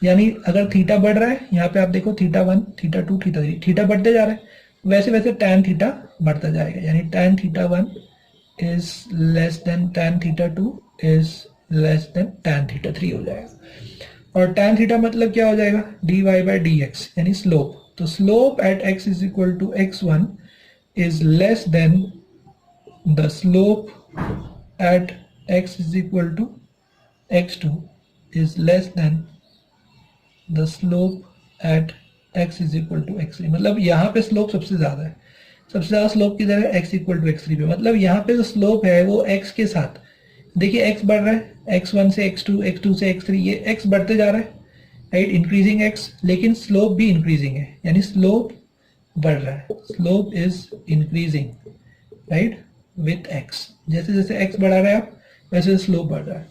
यानी अगर थीटा बढ़ रहा है, यहाँ पे आप देखो थीटा 1, थीटा 2, थीटा 3, थीटा बढ़ते जा रहा है, वैसे वैसे टैन थीटा बढ़ता जाएगा, यानी tan theta 1 is less then tan theta 2 is less then tan theta 3 हो जाएगा। और टैन थीटा मतलब क्या हो जाएगा, d Y by D x, यानी स्लोप। तो slope at x is equal to x1 is less than the slope at x is equal to x2 is less than the slope at x is equal to x3। मतलब यहाँ पे स्लोप सबसे ज़्यादा है, सबसे ज्यादा स्लोप किधर है, x इक्वल टू x3 पे। मतलब यहाँ पे जो स्लोप है वो x के साथ, देखिए x बढ़ रहा है, x1 से x2, x2 से x3, ये x बढ़ते जा रहा है, राइट, इंक्रीजिंग x, लेकिन स्लोप भी इंक्रीजिंग है, यानी स्लोप बढ़ रहा है, slope is increasing, right, with x। जैसे जैसे x बढ़ा रहे हैं आप, वैसे स्लोप बढ़ रहा है,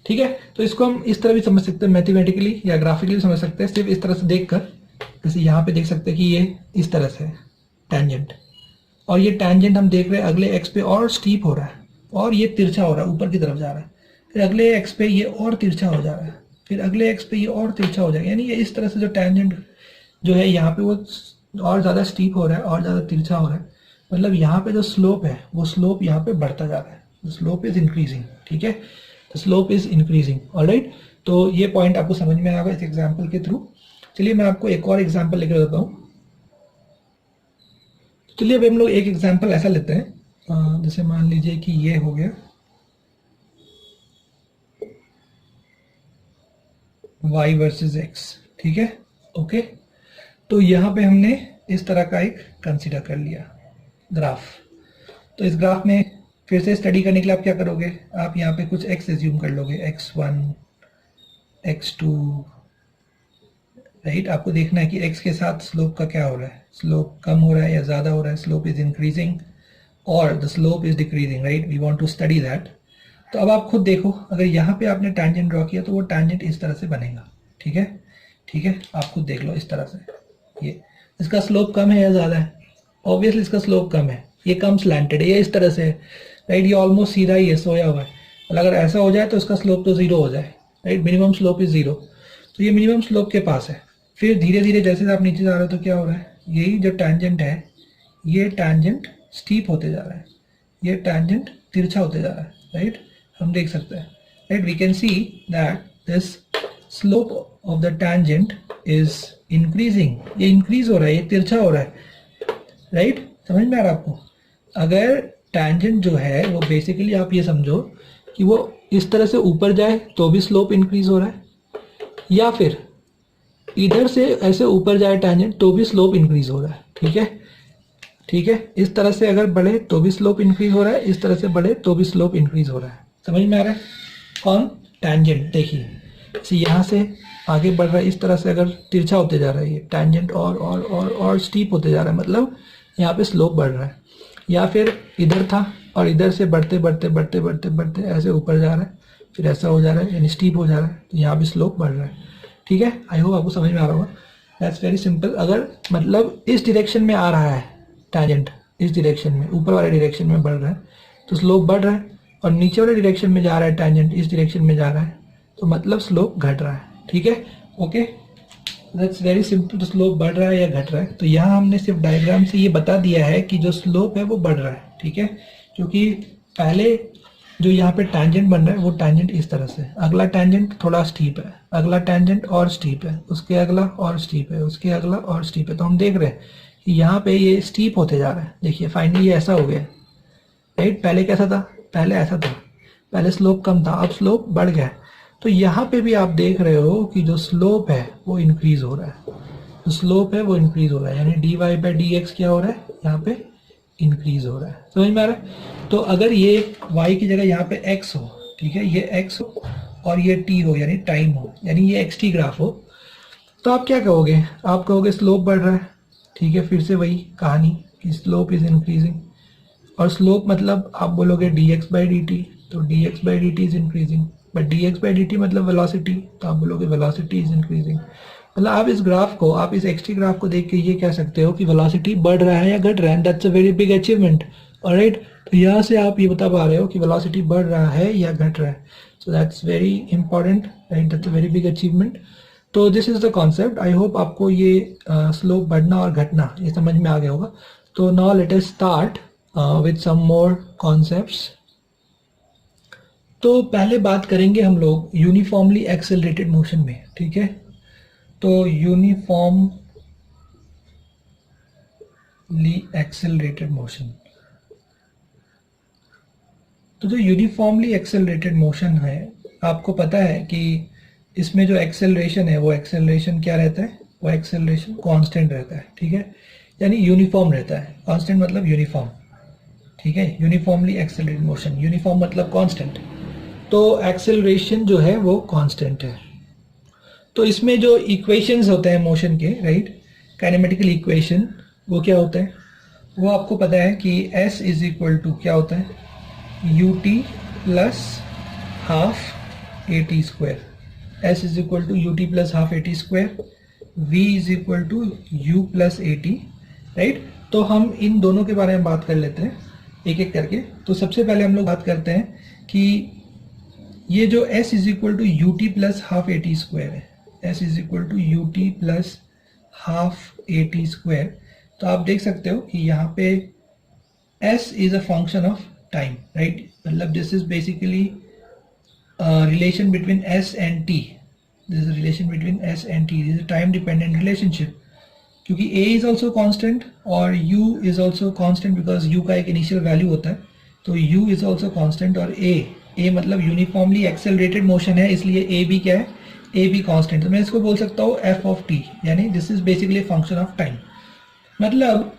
ठीक है। तो इसको हम इस तरह भी समझ सकते हैं, मैथमेटिकली या ग्राफिकली समझ सकते हैं, सिर्फ इस तरह से देखकर। जैसे यहाँ पे देख सकते हैं कि ये इस तरह से टैंजेंट, और ये टैंजेंट हम देख रहे हैं अगले x पे और स्टीप हो रहा है, और ये तिरछा हो रहा है, ऊपर की तरफ जा रहा है, फिर अगले x पे ये और तिरछा हो जा रहा है, फिर अगले x पे ये और तिरछा हो जाएगा। यानी ये इस तरह से जो टैंजेंट जो है यहाँ पे वो और ज़्यादा स्टीप हो रहा है और ज़्यादा तिरछा हो रहा है। मतलब यहाँ पे जो स्लोप है वो स्लोप यहाँ पे बढ़ता जा रहा है, स्लोप इज इंक्रीजिंग, ठीक है, तो स्लोप इज इंक्रीजिंग, ऑलराइट। तो ये पॉइंट आपको समझ में आएगा इस एग्जाम्पल के थ्रू। चलिए मैं आपको एक और एग्जाम्पल लेकर देता हूँ। चलिए अभी हम लोग एक एग्जाम्पल ऐसा लेते हैं, जैसे मान लीजिए कि ये हो गया y वर्सेस x, ठीक है, ओके। तो यहाँ पे हमने इस तरह का एक कंसीडर कर लिया ग्राफ। तो इस ग्राफ में फिर से स्टडी करने के लिए आप क्या करोगे, आप यहाँ पे कुछ x एज्यूम कर लोगे, x1, x2, राइट। आपको देखना है कि x के साथ स्लोप का क्या हो रहा है, स्लोप कम हो रहा है या ज़्यादा हो रहा है, स्लोप इज इंक्रीजिंग और the slope is decreasing, right, we want to study that. तो अब आप खुद देखो, अगर यहाँ पे आपने टैंजेंट ड्रॉ किया तो वो टैंजेंट इस तरह से बनेगा, ठीक है, ठीक है, आप खुद देख लो इस तरह से। ये इसका स्लोप कम है या ज़्यादा है, ऑब्वियसली इसका स्लोप कम है, ये कम स्लैंटेड है, ये इस तरह से है, राइट, ये ऑलमोस्ट सीधा ही है, सोया हुआ है। और अगर ऐसा हो जाए तो इसका स्लोप तो जीरो हो जाए, right, minimum slope is zero. तो ये मिनिमम स्लोप के पास है। फिर धीरे धीरे जैसे आप नीचे जा रहे हो तो क्या हो रहा है, यही जो टैंजेंट है ये टैंजेंट स्टीप होते जा रहा है, ये टैंजेंट तिरछा होते जा रहा है, राइट, हम देख सकते हैं, right, we can see that this slope of the tangent is increasing, ये इंक्रीज हो रहा है, ये तिरछा हो रहा है, राइट, समझ में आ रहा है आपको। अगर टैंजेंट जो है वो बेसिकली आप ये समझो कि वो इस तरह से ऊपर जाए तो भी स्लोप इंक्रीज हो रहा है, या फिर इधर से ऐसे ऊपर जाए टैंजेंट तो भी स्लोप इंक्रीज हो रहा है, ठीक है, ठीक है। इस तरह से अगर बढ़े तो भी स्लोप इंक्रीज हो रहा है, इस तरह से बढ़े तो भी स्लोप इंक्रीज हो रहा है, समझ में आ रहा है। कौन, टैंजेंट, देखिए यहाँ से आगे बढ़ रहा है, इस तरह से अगर तिरछा होते जा रहा है ये टैंजेंट और स्टीप होते जा रहा है, मतलब यहाँ पे स्लोप बढ़ रहा है। या फिर इधर था और इधर से बढ़ते बढ़ते बढ़ते बढ़ते बढ़ते ऐसे ऊपर जा रहा है, फिर ऐसा हो जा रहा है, यानी स्टीप हो जा रहा है, तो यहाँ भी स्लोप बढ़ रहा है, ठीक है। आई होप आपको समझ में आ रहा होगा, दैट्स वेरी सिंपल। अगर मतलब इस डायरेक्शन में आ रहा है टैंजेंट, इस डायरेक्शन में, ऊपर वाले डायरेक्शन में बढ़ रहा है तो स्लोप बढ़ रहा है, और नीचे वाले डायरेक्शन में जा रहा है टैंजेंट, इस डायरेक्शन में जा रहा है तो मतलब स्लोप घट रहा है, ठीक है, ओके, दैट्स वेरी सिंपल। तो स्लोप बढ़ रहा है या घट रहा है, तो यहाँ हमने सिर्फ डायग्राम से ये बता दिया है कि जो स्लोप है वो बढ़ रहा है, ठीक है, क्योंकि पहले जो यहाँ पे टैंजेंट बन रहा है वो टैंजेंट इस तरह से, अगला टैंजेंट थोड़ा स्टीप है, अगला टैंजेंट और स्टीप है, उसके अगला और स्टीप है, उसके अगला और स्टीप है। तो हम देख रहे हैं कि यहाँ पे ये स्टीप होते जा रहा है, देखिए फाइनली ये ऐसा हो गया, राइट। पहले कैसा था, पहले ऐसा था, पहले स्लोप कम था, अब स्लोप बढ़ गया है। तो यहाँ पे भी आप देख रहे हो कि जो स्लोप है वो इंक्रीज हो रहा है, जो स्लोप है वो इंक्रीज हो रहा है, यानी dy/dx क्या हो रहा है, यहाँ पे इंक्रीज हो रहा है, समझ में आ रहा है। तो अगर ये y की जगह यहाँ पे x हो, ठीक है, ये x हो और ये t हो, यानी टाइम हो, यानी ये xt ग्राफ हो, तो आप क्या कहोगे, आप कहोगे स्लोप बढ़ रहा है, ठीक है, फिर से वही कहानी कि स्लोप इज इंक्रीजिंग, और स्लोप मतलब आप बोलोगे dx/dt, तो dx/dt is increasing, but dx/dt मतलब वेलोसिटी, तो आप बोलोगे वेलोसिटी इज इंक्रीजिंग। मतलब आप इस ग्राफ को, आप इस xt ग्राफ को देख के ये कह सकते हो कि वेलोसिटी बढ़ रहा है या घट रहा है, that's a very big achievement, alright. तो यहाँ से आप ये बता पा रहे हो कि वेलोसिटी बढ़ रहा है या घट रहा है, so that's very important, right, that's a very big achievement. तो this is the concept. I hope आपको ये स्लोप बढ़ना और घटना ये समझ में आ गया होगा। तो now let us start with some more concepts. तो पहले बात करेंगे हम लोग यूनिफॉर्मली एक्सेलरेटेड मोशन में, ठीक है। तो यूनिफॉर्मली एक्सेलरेटेड मोशन, तो जो यूनिफॉर्मली एक्सेलरेटेड मोशन है, आपको पता है कि इसमें जो एक्सेलरेशन है वो एक्सेलरेशन क्या रहता है, वो एक्सेलरेशन कांस्टेंट रहता है, ठीक है। यानी यूनिफॉर्म रहता है। कांस्टेंट मतलब यूनिफॉर्म, ठीक है। यूनिफॉर्मली एक्सेलरेटेड मोशन, यूनिफॉर्म मतलब कांस्टेंट, तो एक्सेलरेशन जो है वो कांस्टेंट है। तो इसमें जो इक्वेशंस होते हैं मोशन के, राइट, काइनेमेटिकल इक्वेशन, वो क्या होता है, वो आपको पता है कि s इज इक्वल टू क्या होता है, ut plus half A T square, s is equal to ut plus half A T square, v is equal to u plus a t, right. तो हम इन दोनों के बारे में बात कर लेते हैं एक एक करके। तो सबसे पहले हम लोग बात करते हैं कि ये जो s is equal to U T plus half A T square है, s is equal to U T plus half A T square, तो आप देख सकते हो कि यहाँ पे s is a function of time, right. मतलब this is basically relation between s and t, this is relation between s and t, this is time dependent relationship, क्योंकि a इज ऑल्सो कॉन्स्टेंट और u is also constant, because u का एक इनिशियल वैल्यू होता है, तो u इज ऑल्सो कॉन्स्टेंट, और a मतलब यूनिफॉर्मली एक्सेलरेटेड मोशन है, इसलिए a भी क्या है, a भी कॉन्स्टेंट। तो मैं इसको बोल सकता हूँ f ऑफ t, यानी this is basically function of time. मतलब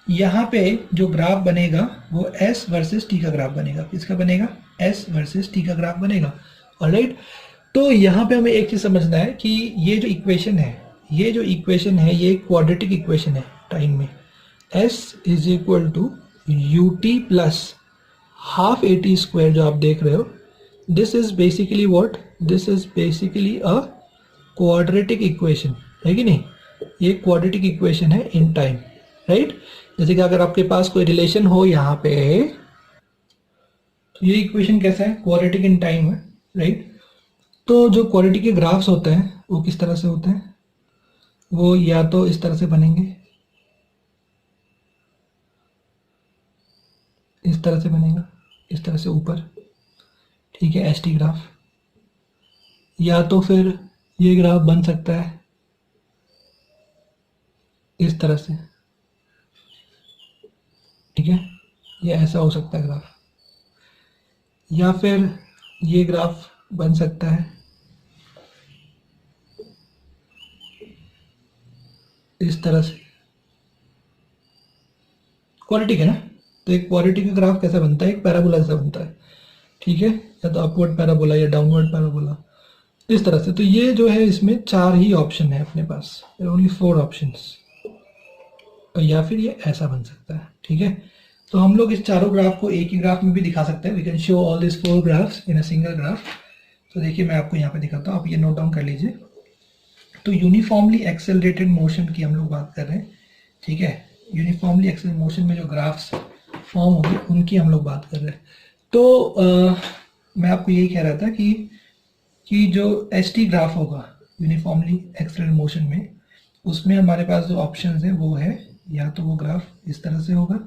यहाँ पे जो ग्राफ बनेगा वो s वर्सेस t का ग्राफ बनेगा। किसका बनेगा, s वर्सेस t का ग्राफ बनेगा, ऑलराइट। तो यहाँ पे हमें एक चीज समझना है कि ये जो इक्वेशन है, ये जो इक्वेशन है, ये क्वाड्रेटिक इक्वेशन है टाइम में। s is equal to U T plus half A T square जो आप देख रहे हो, this is basically what, this is basically a quadratic equation, है कि नहीं। ये क्वाड्रेटिक इक्वेशन है इन टाइम, राइट। जैसे कि अगर आपके पास कोई रिलेशन हो यहाँ पे, तो ये इक्वेशन कैसा है, क्वाड्रेटिक इन टाइम है, राइट। तो जो क्वाड्रेटिक के ग्राफ्स होते हैं वो किस तरह से होते हैं, वो या तो इस तरह से बनेंगे, इस तरह से बनेगा, इस तरह से ऊपर, ठीक है, एस टी ग्राफ, या तो फिर ये ग्राफ बन सकता है इस तरह से, ठीक है, ये ऐसा हो सकता है ग्राफ, या फिर ये ग्राफ बन सकता है इस तरह से। क्वाड्रेटिक है ना, तो एक क्वाड्रेटिक का ग्राफ कैसा बनता है, एक पैराबोला जैसा बनता है, ठीक है, या तो अपवर्ड पैराबोला या डाउनवर्ड पैराबोला, इस तरह से। तो ये जो है इसमें 4 ही ऑप्शन है अपने पास, ओनली 4 ऑप्शंस, या फिर ये ऐसा बन सकता है, ठीक है। तो हम लोग इस चारों ग्राफ को एक ही ग्राफ में भी दिखा सकते हैं, we can show all this 4 graphs in a single graph. तो देखिए मैं आपको यहाँ पे दिखाता हूँ, आप ये नोट डाउन कर लीजिए। तो यूनिफॉर्मली एक्सेलरेटेड मोशन की हम लोग बात कर रहे हैं, ठीक है। यूनिफॉर्मली एक्सेलरेटेड मोशन में जो ग्राफ्स फॉर्म होंगे उनकी हम लोग बात कर रहे हैं। तो मैं आपको यही कह रहा था कि जो एस टी ग्राफ होगा यूनिफॉर्मली एक्सेलरेटेड मोशन में, उसमें हमारे पास जो ऑप्शंस हैं वो है, या तो वो ग्राफ इस तरह से होगा,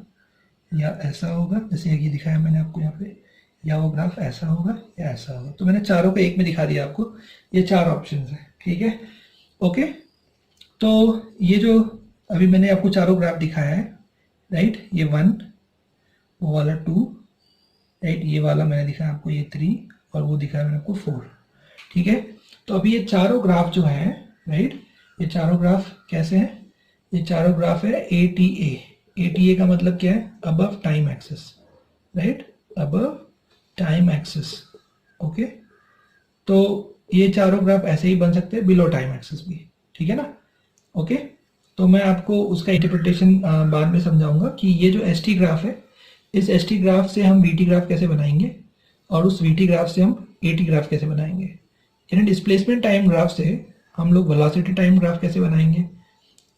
या ऐसा होगा, जैसे ये दिखाया मैंने आपको यहाँ पे, या वो ग्राफ ऐसा होगा या ऐसा होगा। तो मैंने चारों को एक में दिखा दिया आपको, ये 4 ऑप्शंस हैं, ठीक है, ओके। तो ये जो अभी मैंने आपको चारों ग्राफ दिखाया है, राइट, ये 1, वो वाला 2, राइट, ये वाला मैंने दिखाया आपको ये 3, और वो दिखाया मैंने आपको 4, ठीक है। तो अभी ये चारों ग्राफ जो है, राइट, ये चारों ग्राफ कैसे हैं, ये चारों ग्राफ है ATA। ATA का मतलब क्या है, above time axis, right, above time axis, okay. तो ये चारों ग्राफ ऐसे ही बन सकते हैं बिलो टाइम एक्सिस भी, ठीक है ना, ओके। तो मैं आपको उसका इंटरप्रिटेशन बाद में समझाऊंगा कि ये जो एस टी ग्राफ है, इस एस टी ग्राफ से हम वी टी ग्राफ कैसे बनाएंगे, और उस वी टी ग्राफ से हम ए टी ग्राफ कैसे बनाएंगे। यानी डिस्प्लेसमेंट टाइम ग्राफ से हम लोग वेलोसिटी टाइम ग्राफ कैसे बनाएंगे,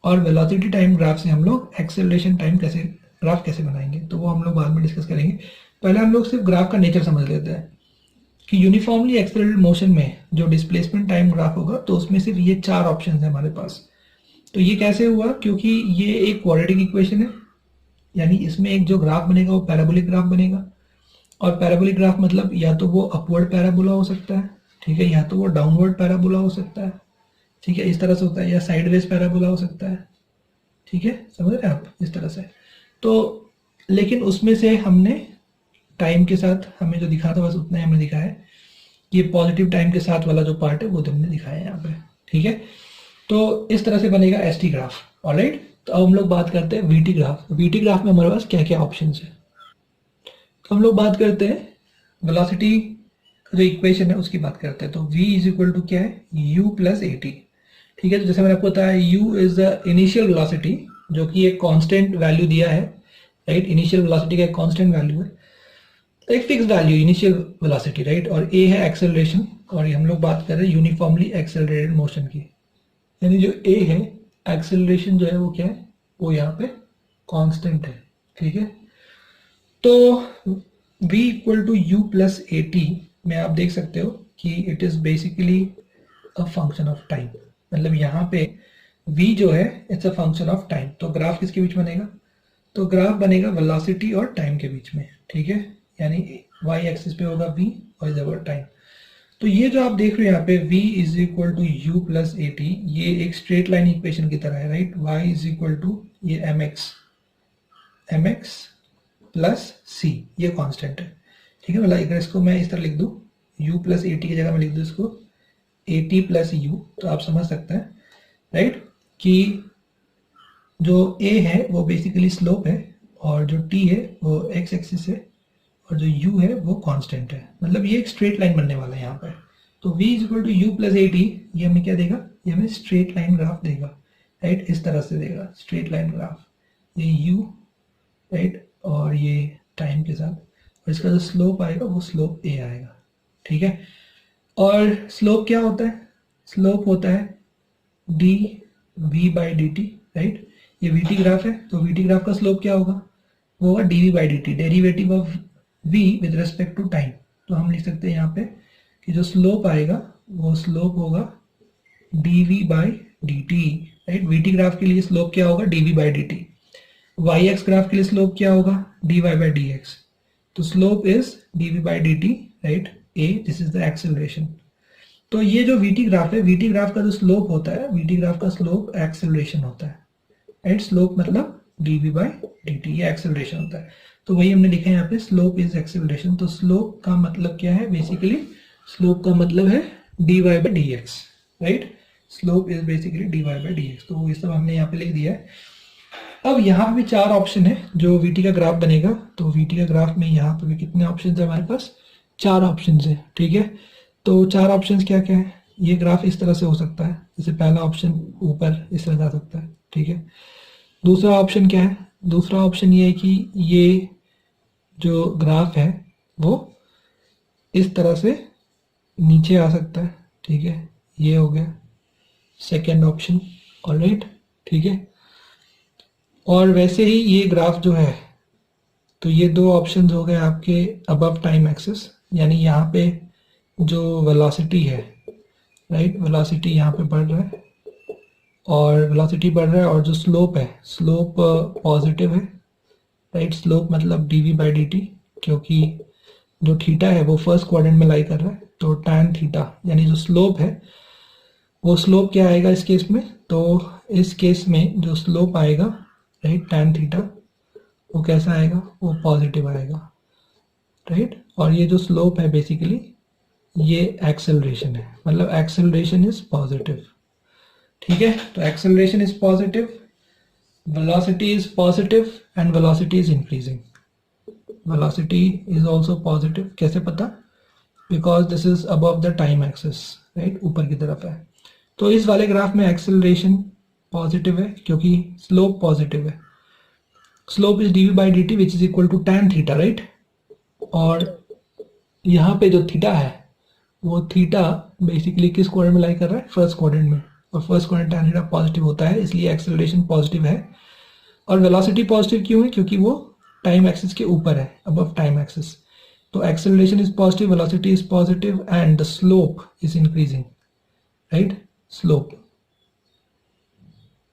और वेलोसिटी टाइम ग्राफ से हम लोग एक्सेलरेशन टाइम ग्राफ कैसे बनाएंगे, तो वो हम लोग बाद में डिस्कस करेंगे। पहले हम लोग सिर्फ ग्राफ का नेचर समझ लेते हैं कि यूनिफॉर्मली एक्सेलरेटेड मोशन में जो डिस्प्लेसमेंट टाइम ग्राफ होगा, तो उसमें सिर्फ ये 4 ऑप्शन है हमारे पास। तो ये कैसे हुआ, क्योंकि ये एक क्वाड्रेटिक इक्वेशन है, यानी इसमें एक जो ग्राफ बनेगा वो पैराबोलिक ग्राफ बनेगा, और पैराबोलिक ग्राफ मतलब या तो वो अपवर्ड पैराबोला हो सकता है, ठीक है, या तो वो डाउनवर्ड पैराबोला हो सकता है, ठीक है, इस तरह से होता है, या साइडवेज पैराबोला हो सकता है, ठीक है, समझ रहे हैं आप, इस तरह से। तो लेकिन उसमें से हमने टाइम के साथ हमें जो दिखा था बस उतना ही हमने दिखाया है, ये पॉजिटिव टाइम के साथ वाला जो पार्ट है वो हमने दिखाया है यहाँ पे, ठीक है। तो इस तरह से बनेगा एस टी ग्राफ, ऑलराइट। तो अब हम लोग बात करते हैं वीटी ग्राफ। वीटी ग्राफ में हमारे पास क्या क्या ऑप्शन है। तो हम लोग बात करते हैं वेलोसिटी का जो इक्वेशन है उसकी बात करते हैं। तो v इज इक्वल टू क्या है, u प्लस ए टी। ठीक है, तो जैसे मैंने आपको बताया u is the initial velocity जो कि एक कांस्टेंट वैल्यू दिया है, राइट। इनिशियल वेलोसिटी का एक कांस्टेंट वैल्यू है, एक fix value initial velocity, right. और a है एक्सेलरेशन, और हम लोग बात कर रहे हैं यूनिफॉर्मली एक्सेलरेटेड मोशन की, यानी जो a है एक्सेलरेशन जो है वो क्या है, वो यहाँ पे कांस्टेंट है। ठीक है, तो v equal to u plus a t में आप देख सकते हो कि it is basically a function of time. मतलब यहाँ पे v जो है it's a function of time. तो ग्राफ किसके बीच बनेगा, तो ग्राफ बनेगा वेलोसिटी और टाइम के बीच में। ठीक है, यानी y एक्सिस पे होगा v और इधर पर टाइम। तो ये जो आप देख रहे हो यहाँ पे v is equal to u plus a t, ये एक स्ट्रेट लाइन इक्वेशन की तरह है, right. y is equal to ये mx प्लस c, ये कांस्टेंट है। ठीक है, मतलब अगर इसको मैं इस तरह लिख दूं, u प्लस ए टी की जगह मैं लिख दूं इसको ए टी प्लस यू, तो आप समझ सकते हैं, राइट, कि जो a है वो बेसिकली स्लोप है, और जो t है वो x एक्सिस है, और जो u है वो कांस्टेंट है। मतलब ये एक स्ट्रेट लाइन बनने वाला है यहाँ पर। तो v is equal to u plus a t, ये हमें क्या देगा, ये हमें स्ट्रेट लाइन ग्राफ देगा, राइट। इस तरह से देगा स्ट्रेट लाइन ग्राफ, ये u, राइट, और ये टाइम के साथ, और इसका जो स्लोप आएगा वो स्लोप a आएगा। ठीक है, और स्लोप क्या होता है, स्लोप होता है d we by D T, right. ये वी टी ग्राफ है, तो वी टी ग्राफ का स्लोप क्या होगा, वो होगा D we by D t, derivative of v with respect to time. तो हम लिख सकते हैं यहाँ पे कि जो स्लोप आएगा वो स्लोप होगा D we by D T, right. V T graph के लिए स्लोप क्या होगा, D we by D T. Y X graph के लिए स्लोप क्या होगा, D Y by D x. तो slope is D we by D T, right, uh, this is the acceleration. तो ये जो वी टी ग्राफ है, वी टी ग्राफ का जो स्लोप होता है, वी टी ग्राफ का स्लोप एक्सेलरेशन होता है, राइट। स्लोप मतलब d we by D t, ये एक्सेलरेशन होता है। तो वही हमने लिखा है यहाँ पे, स्लोप इज एक्सेलरेशन। तो स्लोप का मतलब क्या है, बेसिकली स्लोप का मतलब है D Y by D x, right. Slope is basically d Y by D x. तो ये सब हमने यहाँ पे लिख दिया है। अब यहाँ पे भी चार ऑप्शन है जो वीटी का ग्राफ बनेगा। तो वीटी का ग्राफ में यहाँ पे भी कितने ऑप्शन है हमारे पास, चार ऑप्शन है। ठीक है, तो चार ऑप्शन क्या क्या है, ये ग्राफ इस तरह से हो सकता है, जैसे पहला ऑप्शन ऊपर इस तरह जा सकता है। ठीक है, दूसरा ऑप्शन क्या है, दूसरा ऑप्शन ये है कि ये जो ग्राफ है वो इस तरह से नीचे आ सकता है। ठीक है, ये हो गया सेकेंड ऑप्शन, ऑलराइट। ठीक है, और वैसे ही ये ग्राफ जो है, तो ये दो ऑप्शंस हो गए आपके अबव टाइम एक्सिस, यानी यहाँ पे जो वेलोसिटी है, राइट, वेलोसिटी यहाँ पे बढ़ रहा है, और वेलोसिटी बढ़ रहा है, और जो स्लोप है, स्लोप पॉजिटिव है, राइट। स्लोप मतलब d we by D t, क्योंकि जो थीटा है वो फर्स्ट क्वाड्रेंट में लाई कर रहा है, तो टैन थीटा, यानी जो स्लोप है वो स्लोप क्या आएगा इस केस में, तो इस केस में जो स्लोप आएगा, राइट, टैन थीटा, वो कैसा आएगा, वो पॉजिटिव आएगा, राइट। और ये जो स्लोप है बेसिकली ये एक्सेलरेशन है, मतलब एक्सेलरेशन इज पॉजिटिव। ठीक है, तो acceleration is positive, velocity is positive and velocity is increasing. Velocity is also positive, कैसे पता, because this is above the time axis, right, ऊपर की तरफ है। तो इस वाले ग्राफ में एक्सेलरेशन पॉजिटिव है क्योंकि स्लोप पॉजिटिव है। Slope is D we by D t which is equal to tan theta, right. और यहाँ पे जो थीटा है वो थीटा बेसिकली किस क्वाड्रेंट में लाई कर रहा है, फर्स्ट क्वाड्रेंट में, और first quadrant tan theta positive होता है, इसलिए एक्सेलरेशन पॉजिटिव है। और वेलोसिटी पॉजिटिव क्यों है, क्योंकि वो टाइम एक्सिस के ऊपर है, अबव टाइम एक्सिस। तो acceleration is positive, velocity is positive, and the slope is increasing, right. Slope,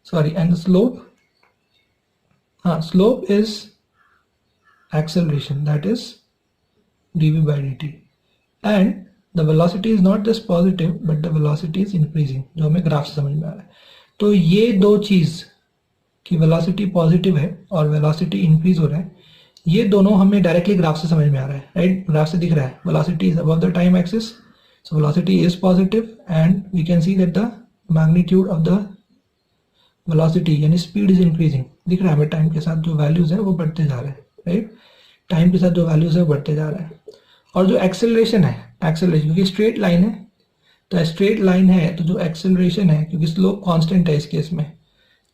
sorry, and the slope, हाँ, slope is acceleration, that is dv by dt, and the velocity is not just positive but the velocity is increasing, जो हमें ग्राफ से समझ में आ रहा है। तो ये दो चीज कि वेलोसिटी पॉजिटिव है और वेलोसिटी इंक्रीज हो रहा है, ये दोनों हमें डायरेक्टली ग्राफ से समझ में आ रहा है, राइट। ग्राफ से दिख रहा है velocity is above the time axis, so velocity is positive, and we can see that the magnitude of the velocity यानी स्पीड इज इंक्रीजिंग, दिख रहा है हमें टाइम के साथ जो वैल्यूज है वो बढ़ते जा रहे हैं, राइट। टाइम के साथ जो वैल्यूज है वो बढ़ते जा रहे हैं। और जो एक्सेलरेशन है, एक्सेलरेशन क्योंकि स्ट्रेट लाइन है, तो स्ट्रेट लाइन है तो जो एक्सेलरेशन है, क्योंकि स्लोप कांस्टेंट है इस केस में,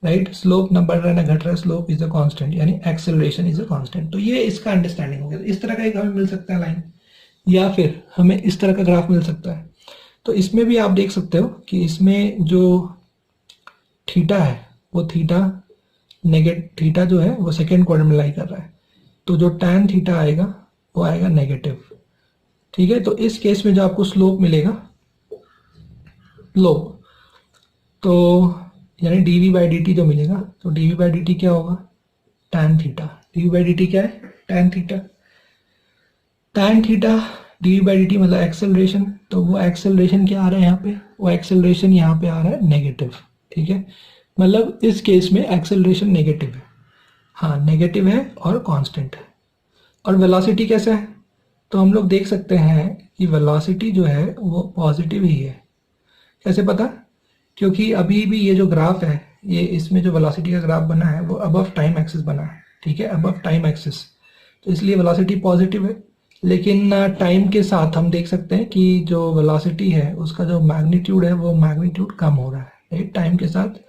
राइट, स्लोप ना बढ़ रहा है ना घट रहा है, स्लोप इज अ कांस्टेंट यानी एक्सेलरेशन इज अ कांस्टेंट। तो ये इसका अंडरस्टैंडिंग हो गया। इस तरह का एक हमें मिल सकता है लाइन, या फिर हमें इस तरह का ग्राफ मिल सकता है। तो इसमें भी आप देख सकते हो कि इसमें जो थीटा है वो थीटा जो है वो सेकेंड क्वाड्रेंट में लाई कर रहा है, तो जो tan थीटा आएगा वो आएगा नेगेटिव, ठीक है। तो इस केस में जो आपको स्लोप मिलेगा, स्लोप तो यानी dv/dt जो मिलेगा, तो dv/dt क्या होगा, tan थीटा। dv/dt क्या है, tan theta. tan theta dv/dt मतलब एक्सेलरेशन, तो वो एक्सेलरेशन क्या आ रहा है यहाँ पे, वो एक्सेलरेशन यहाँ पे आ रहा है नेगेटिव, ठीक है। मतलब इस केस में एक्सेलरेशन नेगेटिव है, हाँ नेगेटिव है और कांस्टेंट है। और वेलोसिटी कैसा है, तो हम लोग देख सकते हैं कि वेलोसिटी जो है वो पॉजिटिव ही है। कैसे पता, क्योंकि अभी भी ये जो ग्राफ है, ये इसमें जो वेलोसिटी का ग्राफ बना है वो अबव टाइम एक्सिस बना है, ठीक है, अबव टाइम एक्सिस, तो इसलिए वेलोसिटी पॉजिटिव है। लेकिन टाइम के साथ हम देख सकते हैं कि जो वेलोसिटी है उसका जो मैग्नीट्यूड है वो मैग्नीट्यूड कम हो रहा है, राइट। टाइम के साथ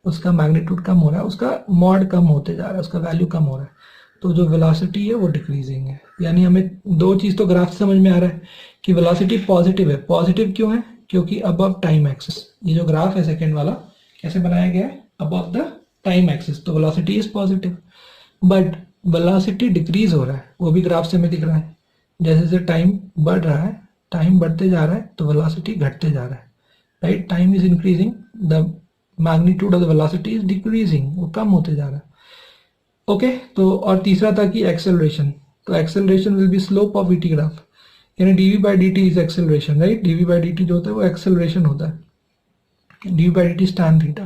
उसका मैग्नीट्यूड कम हो रहा है, उसका मॉड कम होते जा रहा है, उसका वैल्यू कम हो रहा है। तो जो वेलोसिटी है वो डिक्रीजिंग है। यानी हमें दो चीज़ तो ग्राफ से समझ में आ रहा है कि वेलोसिटी पॉजिटिव है। पॉजिटिव क्यों है, क्योंकि अबव टाइम एक्सिस, ये जो ग्राफ है सेकेंड वाला कैसे बनाया गया है, अबव द टाइम एक्सिस, तो velocity is positive. But velocity decrease हो रहा है, वो भी ग्राफ से हमें दिख रहा है। जैसे जैसे टाइम बढ़ रहा है, टाइम बढ़ते जा रहा है तो वेलोसिटी घटते जा रहा है, right. Time is increasing, the magnitude of the velocity is decreasing, वो कम होते जा रहा है। ओके तो और तीसरा था कि एक्सेलरेशन, तो acceleration will be slope of VT graph, यानी dv/dt is acceleration, right. dv/dt जो होता है वो एक्सेलरेशन होता है, dv/dt इज tan थीटा।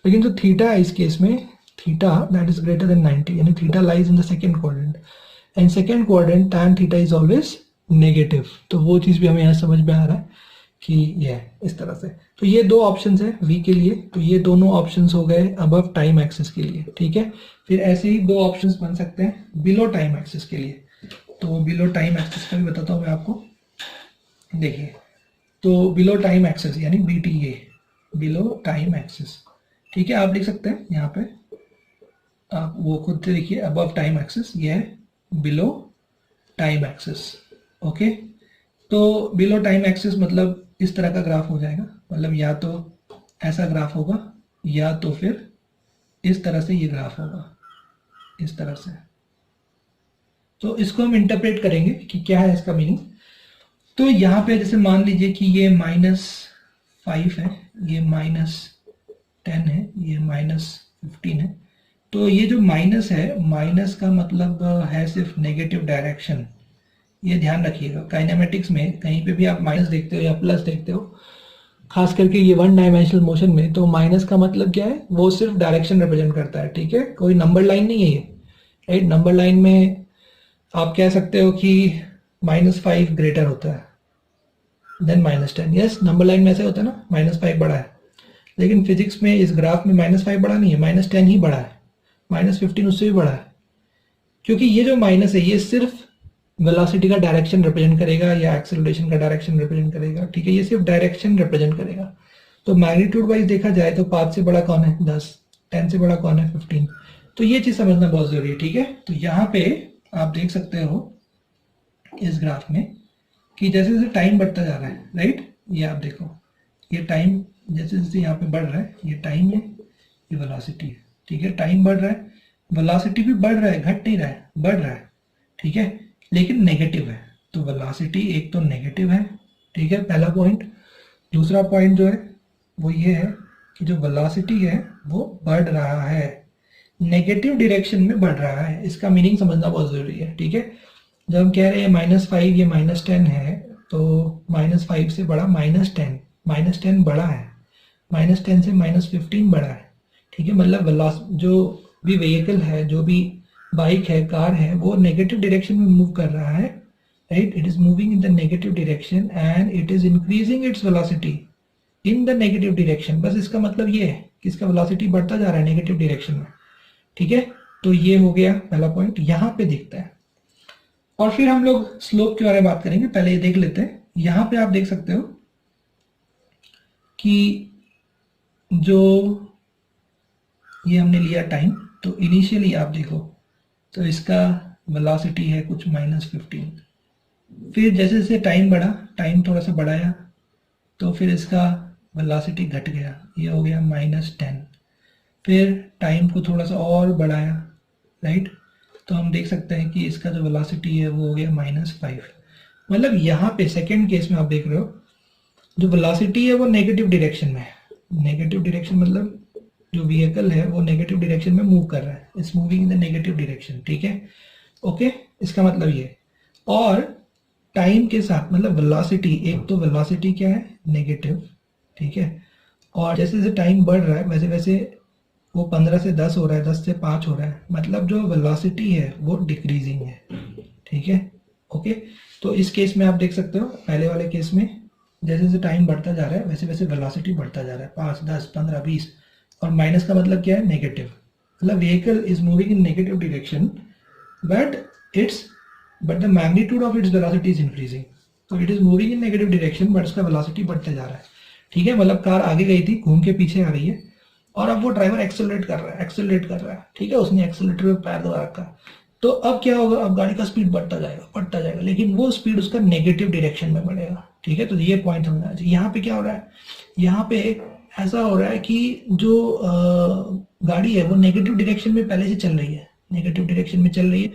लेकिन जो थीटा है इस केस में, theta that is greater then 90, यानी theta lies in the second quadrant, and second quadrant tan theta is always negative. तो वो चीज़ भी हमें यहाँ समझ में आ रहा है कि ये इस तरह से। तो ये दो ऑप्शंस है v के लिए, तो ये दोनों ऑप्शंस हो गए अबव टाइम एक्सिस के लिए, ठीक है। फिर ऐसे ही दो ऑप्शंस बन सकते हैं बिलो टाइम एक्सिस के लिए। तो बिलो टाइम एक्सिस का भी बताता हूँ मैं आपको, देखिए। तो बिलो टाइम एक्सिस यानी BTA, बिलो टाइम एक्सिस, ठीक है। आप लिख सकते हैं यहाँ पे, आप वो खुद से देखिए, अबव टाइम एक्सिस ये है बिलो टाइम एक्सिस, ओके। तो बिलो टाइम एक्सिस मतलब इस तरह का ग्राफ हो जाएगा, मतलब या तो ऐसा ग्राफ होगा या तो फिर इस तरह से ये ग्राफ होगा, इस तरह से। तो इसको हम इंटरप्रेट करेंगे कि क्या है इसका मीनिंग। तो यहाँ पे जैसे मान लीजिए कि ये -5 है, ये -10 है, ये -15 है। तो ये जो माइनस है, माइनस का मतलब है सिर्फ नेगेटिव डायरेक्शन, ये ध्यान रखिएगा। काइनेमेटिक्स में कहीं पे भी आप माइनस देखते हो या प्लस देखते हो, खास करके ये वन डायमेंशनल मोशन में, तो माइनस का मतलब क्या है, वो सिर्फ डायरेक्शन रिप्रेजेंट करता है, ठीक है। कोई नंबर लाइन नहीं है ये, राइट। नंबर लाइन में आप कह सकते हो कि -5 ग्रेटर होता है देन -10, यस नंबर लाइन में ऐसे होता है ना, -5 बड़ा है। लेकिन फिजिक्स में इस ग्राफ में -5 बड़ा नहीं है, -10 ही बड़ा है, -15 उससे भी बड़ा है। क्योंकि ये जो माइनस है ये सिर्फ वेलोसिटी का डायरेक्शन रिप्रेजेंट करेगा या एक्सेलरेशन का डायरेक्शन रिप्रेजेंट करेगा, ठीक है। ये सिर्फ डायरेक्शन रिप्रेजेंट करेगा। तो मैग्नीट्यूड वाइज देखा जाए तो 5 से बड़ा कौन है, 10, 10 से बड़ा कौन है, 15। तो ये चीज समझना बहुत जरूरी है, ठीक है। तो यहाँ पे आप देख सकते हो इस ग्राफ में कि जैसे जैसे टाइम बढ़ता जा रहा है, राइट, ये आप देखो, ये टाइम जैसे जैसे यहाँ पे बढ़ रहा है, ये टाइम है, ये वेलोसिटी है, ठीक है। टाइम बढ़ रहा है, वेलोसिटी भी बढ़ रहा है, घट नहीं रहा है, बढ़ रहा है, ठीक है, लेकिन नेगेटिव है। तो वेलोसिटी एक तो नेगेटिव है, ठीक है, पहला पॉइंट। दूसरा पॉइंट जो है वो ये है कि जो वेलोसिटी है वो बढ़ रहा है, नेगेटिव डायरेक्शन में बढ़ रहा है। इसका मीनिंग समझना बहुत जरूरी है, ठीक है। जब हम कह रहे हैं -5 ये -10 है, तो -5 से बड़ा -10 बड़ा है, -10 से -15 बड़ा है, ठीक है। मतलब जो भी व्हीकल है, जो भी बाइक है, कार है, वो नेगेटिव डायरेक्शन में मूव कर रहा है, right. It is moving in the negative direction and it is increasing its velocity in the negative direction. बस इसका मतलब ये है कि इसका वेलोसिटी बढ़ता जा रहा है नेगेटिव डायरेक्शन में, ठीक है। तो ये हो गया पहला पॉइंट, यहाँ पे दिखता है। और फिर हम लोग स्लोप के बारे में बात करेंगे, पहले ये देख लेते हैं। यहाँ पे आप देख सकते हो कि जो ये हमने लिया टाइम, तो इनिशियली आप देखो तो इसका वेलोसिटी है कुछ -15, फिर जैसे जैसे टाइम बढ़ा, टाइम थोड़ा सा बढ़ाया, तो फिर इसका वेलोसिटी घट गया, ये हो गया -10, फिर टाइम को थोड़ा सा और बढ़ाया, राइट, तो हम देख सकते हैं कि इसका जो वेलोसिटी है वो हो गया -5। मतलब यहाँ पे सेकेंड केस में आप देख रहे हो जो वेलोसिटी है वो नेगेटिव डायरेक्शन में है। नेगेटिव डायरेक्शन मतलब जो व्हीकल है वो नेगेटिव डायरेक्शन में मूव कर रहा है, it's moving in the negative direction, ठीक है, ओके। इसका मतलब ये, और टाइम के साथ मतलब वेलोसिटी, एक तो वेलोसिटी क्या है नेगेटिव, ठीक है, और जैसे जैसे टाइम बढ़ रहा है वैसे वैसे वो 15 से 10 हो रहा है, 10 से 5 हो रहा है, मतलब जो वेलोसिटी है वो डिक्रीजिंग है, ठीक है, ओके। तो इस केस में आप देख सकते हो पहले वाले केस में जैसे जैसे टाइम बढ़ता जा रहा है वैसे वैसे वेलोसिटी बढ़ता जा रहा है, 5, 10, 15, 20, और माइनस का मतलब क्या है नेगेटिव, मतलब vehicle is moving in negative direction but the magnitude of its velocity is increasing. तो it is moving in negative direction but उसका वेलोसिटी बढ़ते जा रहा है, ठीक है। मतलब कार आगे गई थी, घूम के पीछे आ रही है, और अब वो ड्राइवर एक्सेलरेट कर रहा है, ठीक है, उसने एक्सेलरेटर पे पैर दबा रखा है। तो अब क्या होगा, अब गाड़ी का स्पीड बढ़ता जाएगा, लेकिन वो स्पीड उसका नेगेटिव डायरेक्शन में बढ़ेगा, ठीक है। तो ये पॉइंट समझना चाहिए। यहाँ पे क्या हो रहा है, यहाँ पे ऐसा हो रहा है कि जो गाड़ी है वो नेगेटिव डायरेक्शन में पहले से चल रही है, नेगेटिव डायरेक्शन में चल रही है,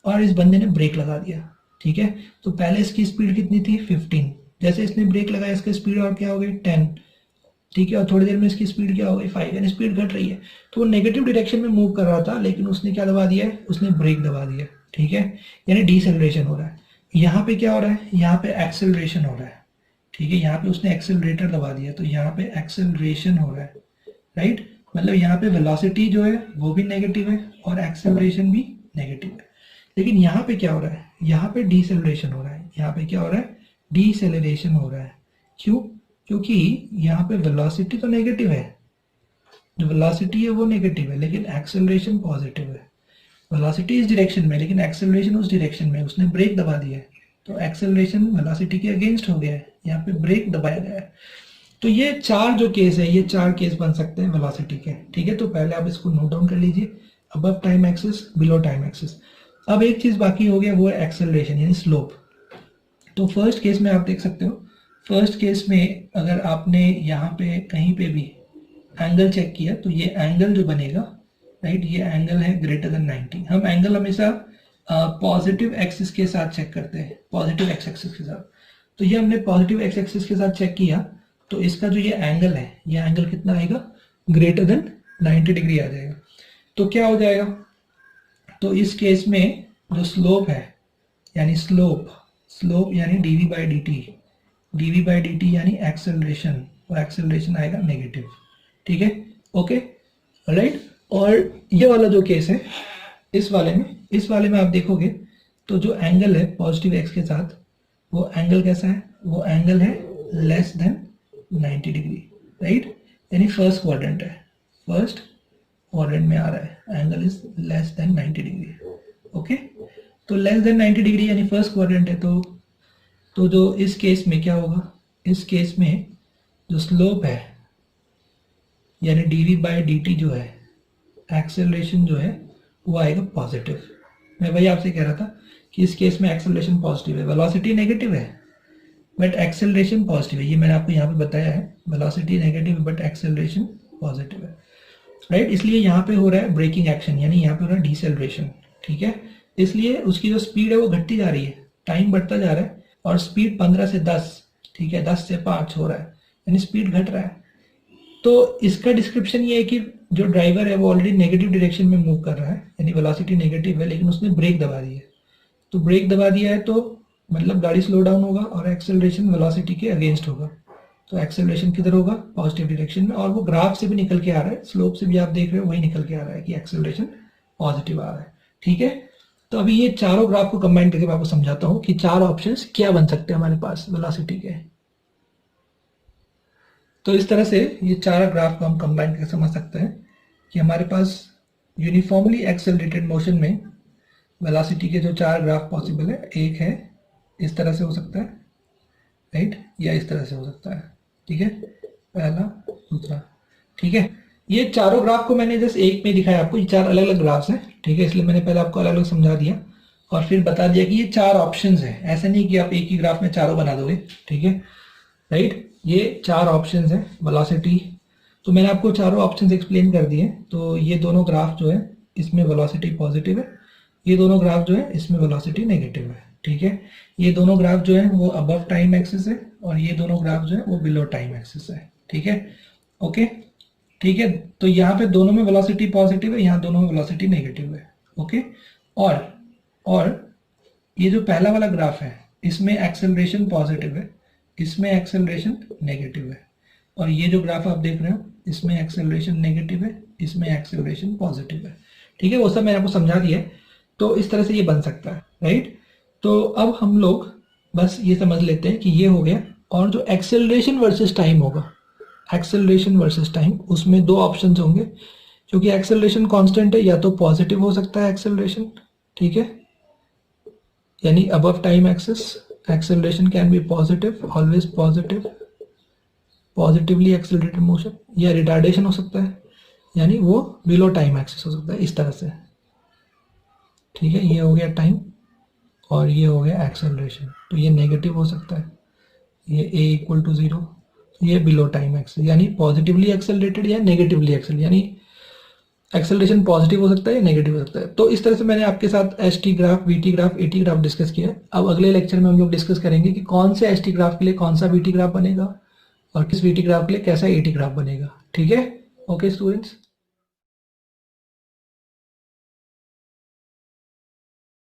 और इस बंदे ने ब्रेक लगा दिया, ठीक है। तो पहले इसकी स्पीड कितनी थी 15, जैसे इसने ब्रेक लगाया इसकी स्पीड और क्या हो गई 10, ठीक है, और थोड़ी देर में इसकी स्पीड क्या हो गई 5, यानी स्पीड घट रही है। तो वो नेगेटिव डायरेक्शन में मूव कर रहा था, लेकिन उसने क्या दबा दिया है, उसने ब्रेक दबा दिया, ठीक है, यानी डिसेलरेशन हो रहा है। यहाँ पे क्या हो रहा है, यहाँ पे एक्सेलरेशन हो रहा है, ठीक है, यहाँ पे उसने एक्सेलरेटर दबा दिया, तो यहाँ पे एक्सेलरेशन हो रहा है, राइट। मतलब यहाँ पे वेलोसिटी जो है वो भी नेगेटिव है और एक्सेलरेशन भी नेगेटिव है। लेकिन यहाँ पे क्या हो रहा है, यहाँ पे डिसेलरेशन हो रहा है, यहाँ पे क्या हो रहा है, डिसेलरेशन हो रहा है। क्यों, क्योंकि यहाँ पे वेलोसिटी तो नेगेटिव है, जो वेलोसिटी है वो नेगेटिव है, लेकिन एक्सेलरेशन पॉजिटिव है। वेलोसिटी इस डायरेक्शन में लेकिन एक्सेलरेशन उस डायरेक्शन में, उसने ब्रेक दबा दिया है, तो एक्सेलरेशन वेलोसिटी के अगेंस्ट हो गया है, यहाँ पे ब्रेक दबाया गया है। तो ये चार जो केस है, ये चार केस बन सकते हैं वेलोसिटी के, ठीक है। तो पहले आप इसको नोट डाउन कर लीजिए, above time axis, below time axis. अब एक चीज बाकी हो गया, वो है एक्सेलरेशन यानी स्लोप। तो फर्स्ट केस में आप देख सकते हो, फर्स्ट केस में अगर आपने यहाँ पे कहीं पे भी एंगल चेक किया तो ये एंगल जो बनेगा, राइट, ये एंगल है ग्रेटर देन 90। हम एंगल हमेशा पॉजिटिव एक्सिस के साथ चेक करते हैं, पॉजिटिव एक्स एक्सिस के साथ। तो ये हमने पॉजिटिव एक्स एक्सिस के साथ चेक किया, तो इसका जो ये एंगल है, ये एंगल कितना आएगा, ग्रेटर देन 90 डिग्री आ जाएगा। तो क्या हो जाएगा, तो इस केस में जो स्लोप है, यानी स्लोप यानी dv बाई dt यानी एक्सेलरेशन, वो एक्सेलरेशन आएगा नेगेटिव, ठीक है, ओके, राइट। और ये वाला जो केस है, इस वाले में आप देखोगे तो जो एंगल है पॉजिटिव एक्स के साथ, वो एंगल कैसा है, वो एंगल है लेस देन 90 डिग्री, राइट, यानी फर्स्ट क्वाड्रेंट है, फर्स्ट क्वाड्रेंट में आ रहा है, angle is less then 90 degree, okay. तो लेस देन 90 डिग्री यानी फर्स्ट क्वाड्रेंट है, तो जो इस केस में क्या होगा, इस केस में जो स्लोप है यानी dv बाई dt जो है, एक्सेलरेशन जो है वो आएगा पॉजिटिव। मैं वही आपसे कह रहा था कि इस केस में एक्सेलरेशन पॉजिटिव है, वेलोसिटी नेगेटिव है बट एक्सेलरेशन पॉजिटिव है। ये मैंने आपको यहाँ पे बताया है, velocity negative but acceleration positive है, राइट। इसलिए यहाँ पे हो रहा है ब्रेकिंग एक्शन, यानी यहाँ पे हो रहा है डिसेलरेशन, ठीक है। इसलिए उसकी जो स्पीड है वो घटती जा रही है, टाइम बढ़ता जा रहा है, और स्पीड 15 से 10, ठीक है, 10 से 5 हो रहा है, यानी स्पीड घट रहा है। तो इसका डिस्क्रिप्शन ये है कि जो ड्राइवर है वो ऑलरेडी नेगेटिव डायरेक्शन में मूव कर रहा है, यानी वेलोसिटी नेगेटिव है, लेकिन उसने ब्रेक दबा दी है। तो ब्रेक दबा दिया है तो मतलब गाड़ी स्लो डाउन होगा और एक्सेलरेशन वेलोसिटी के अगेंस्ट होगा। तो एक्सेलरेशन किधर होगा, पॉजिटिव डायरेक्शन में, और वो ग्राफ से भी निकल के आ रहा है, स्लोप से भी आप देख रहे हो वही निकल के आ रहा है कि एक्सेलरेशन पॉजिटिव आ रहा है, ठीक है। तो अभी ये चारों ग्राफ को कंबाइन करके मैं आपको समझाता हूँ कि चार ऑप्शंस क्या बन सकते हैं हमारे पास वेलोसिटी के। तो इस तरह से ये चार ग्राफ को हम कंबाइन करके समझ सकते हैं कि हमारे पास यूनिफॉर्मली एक्सेलरेटेड मोशन में वेलोसिटी के जो चार ग्राफ पॉसिबल है, एक है इस तरह से हो सकता है, राइट, या इस तरह से हो सकता है, ठीक है, पहला, दूसरा, ठीक है। ये चारों ग्राफ को मैंने जस्ट एक में दिखाया आपको, ये चार अलग अलग ग्राफ्स हैं, ठीक है, इसलिए मैंने पहले आपको अलग अलग समझा दिया और फिर बता दिया कि ये चार ऑप्शंस हैं, ऐसा नहीं कि आप एक ही ग्राफ में चारों बना दोगे, ठीक है, राइट। ये चार ऑप्शंस हैं वेलोसिटी, तो मैंने आपको चारों ऑप्शंस एक्सप्लेन कर दिए। तो ये दोनों ग्राफ जो है इसमें वेलोसिटी पॉजिटिव है, ये दोनों ग्राफ जो है इसमें वेलोसिटी नेगेटिव है, ठीक है। ये दोनों ग्राफ जो है वो अबव टाइम एक्सिस है और ये दोनों ग्राफ जो है वो बिलो टाइम एक्सिस है, ठीक है, ओके, ठीक है। तो यहाँ पे दोनों में वेलोसिटी पॉजिटिव है, यहाँ दोनों में वेलोसिटी नेगेटिव है, ओके। और ये जो पहला वाला ग्राफ है इसमें एक्सेलरेशन पॉजिटिव है, इसमें एक्सेलरेशन नेगेटिव है, और ये जो ग्राफ आप देख रहे हो इसमें एक्सेलरेशन नेगेटिव है, इसमें एक्सेलरेशन पॉजिटिव है, ठीक है, वो सब मैंने आपको समझा दिया है। तो इस तरह से ये बन सकता है, राइट। तो अब हम लोग बस ये समझ लेते हैं कि ये हो गया, और जो एक्सेलरेशन वर्सेस टाइम होगा, एक्सेलरेशन वर्सेस टाइम, उसमें दो ऑप्शंस होंगे, क्योंकि एक्सेलरेशन कांस्टेंट है, या तो पॉजिटिव हो सकता है एक्सेलरेशन, ठीक है, यानी above time axis acceleration can be positive, always positive, positively accelerated motion, या रिटार्डेशन हो सकता है, यानी वो बिलो टाइम एक्सिस हो सकता है, इस तरह से, ठीक है। ये हो गया टाइम और ये हो गया एक्सेलरेशन, तो ये नेगेटिव हो सकता है, ये a इक्वल टू 0, ये बिलो टाइम एक्सिस, यानी पॉजिटिवली एक्सेलरेटेड या नेगेटिवली एक्सेल, यानी एक्सेलरेशन पॉजिटिव हो सकता है या नेगेटिव हो सकता है। तो इस तरह से मैंने आपके साथ S T graph, we T graph, A T graph discuss किया है। अब अगले लेक्चर में हम लोग डिस्कस करेंगे कि कौन से एस टी ग्राफ के लिए कौन सा वी टी ग्राफ बनेगा और किस वी टी ग्राफ के लिए कैसा ए टी ग्राफ बनेगा, ठीक है, ओके स्टूडेंट्स।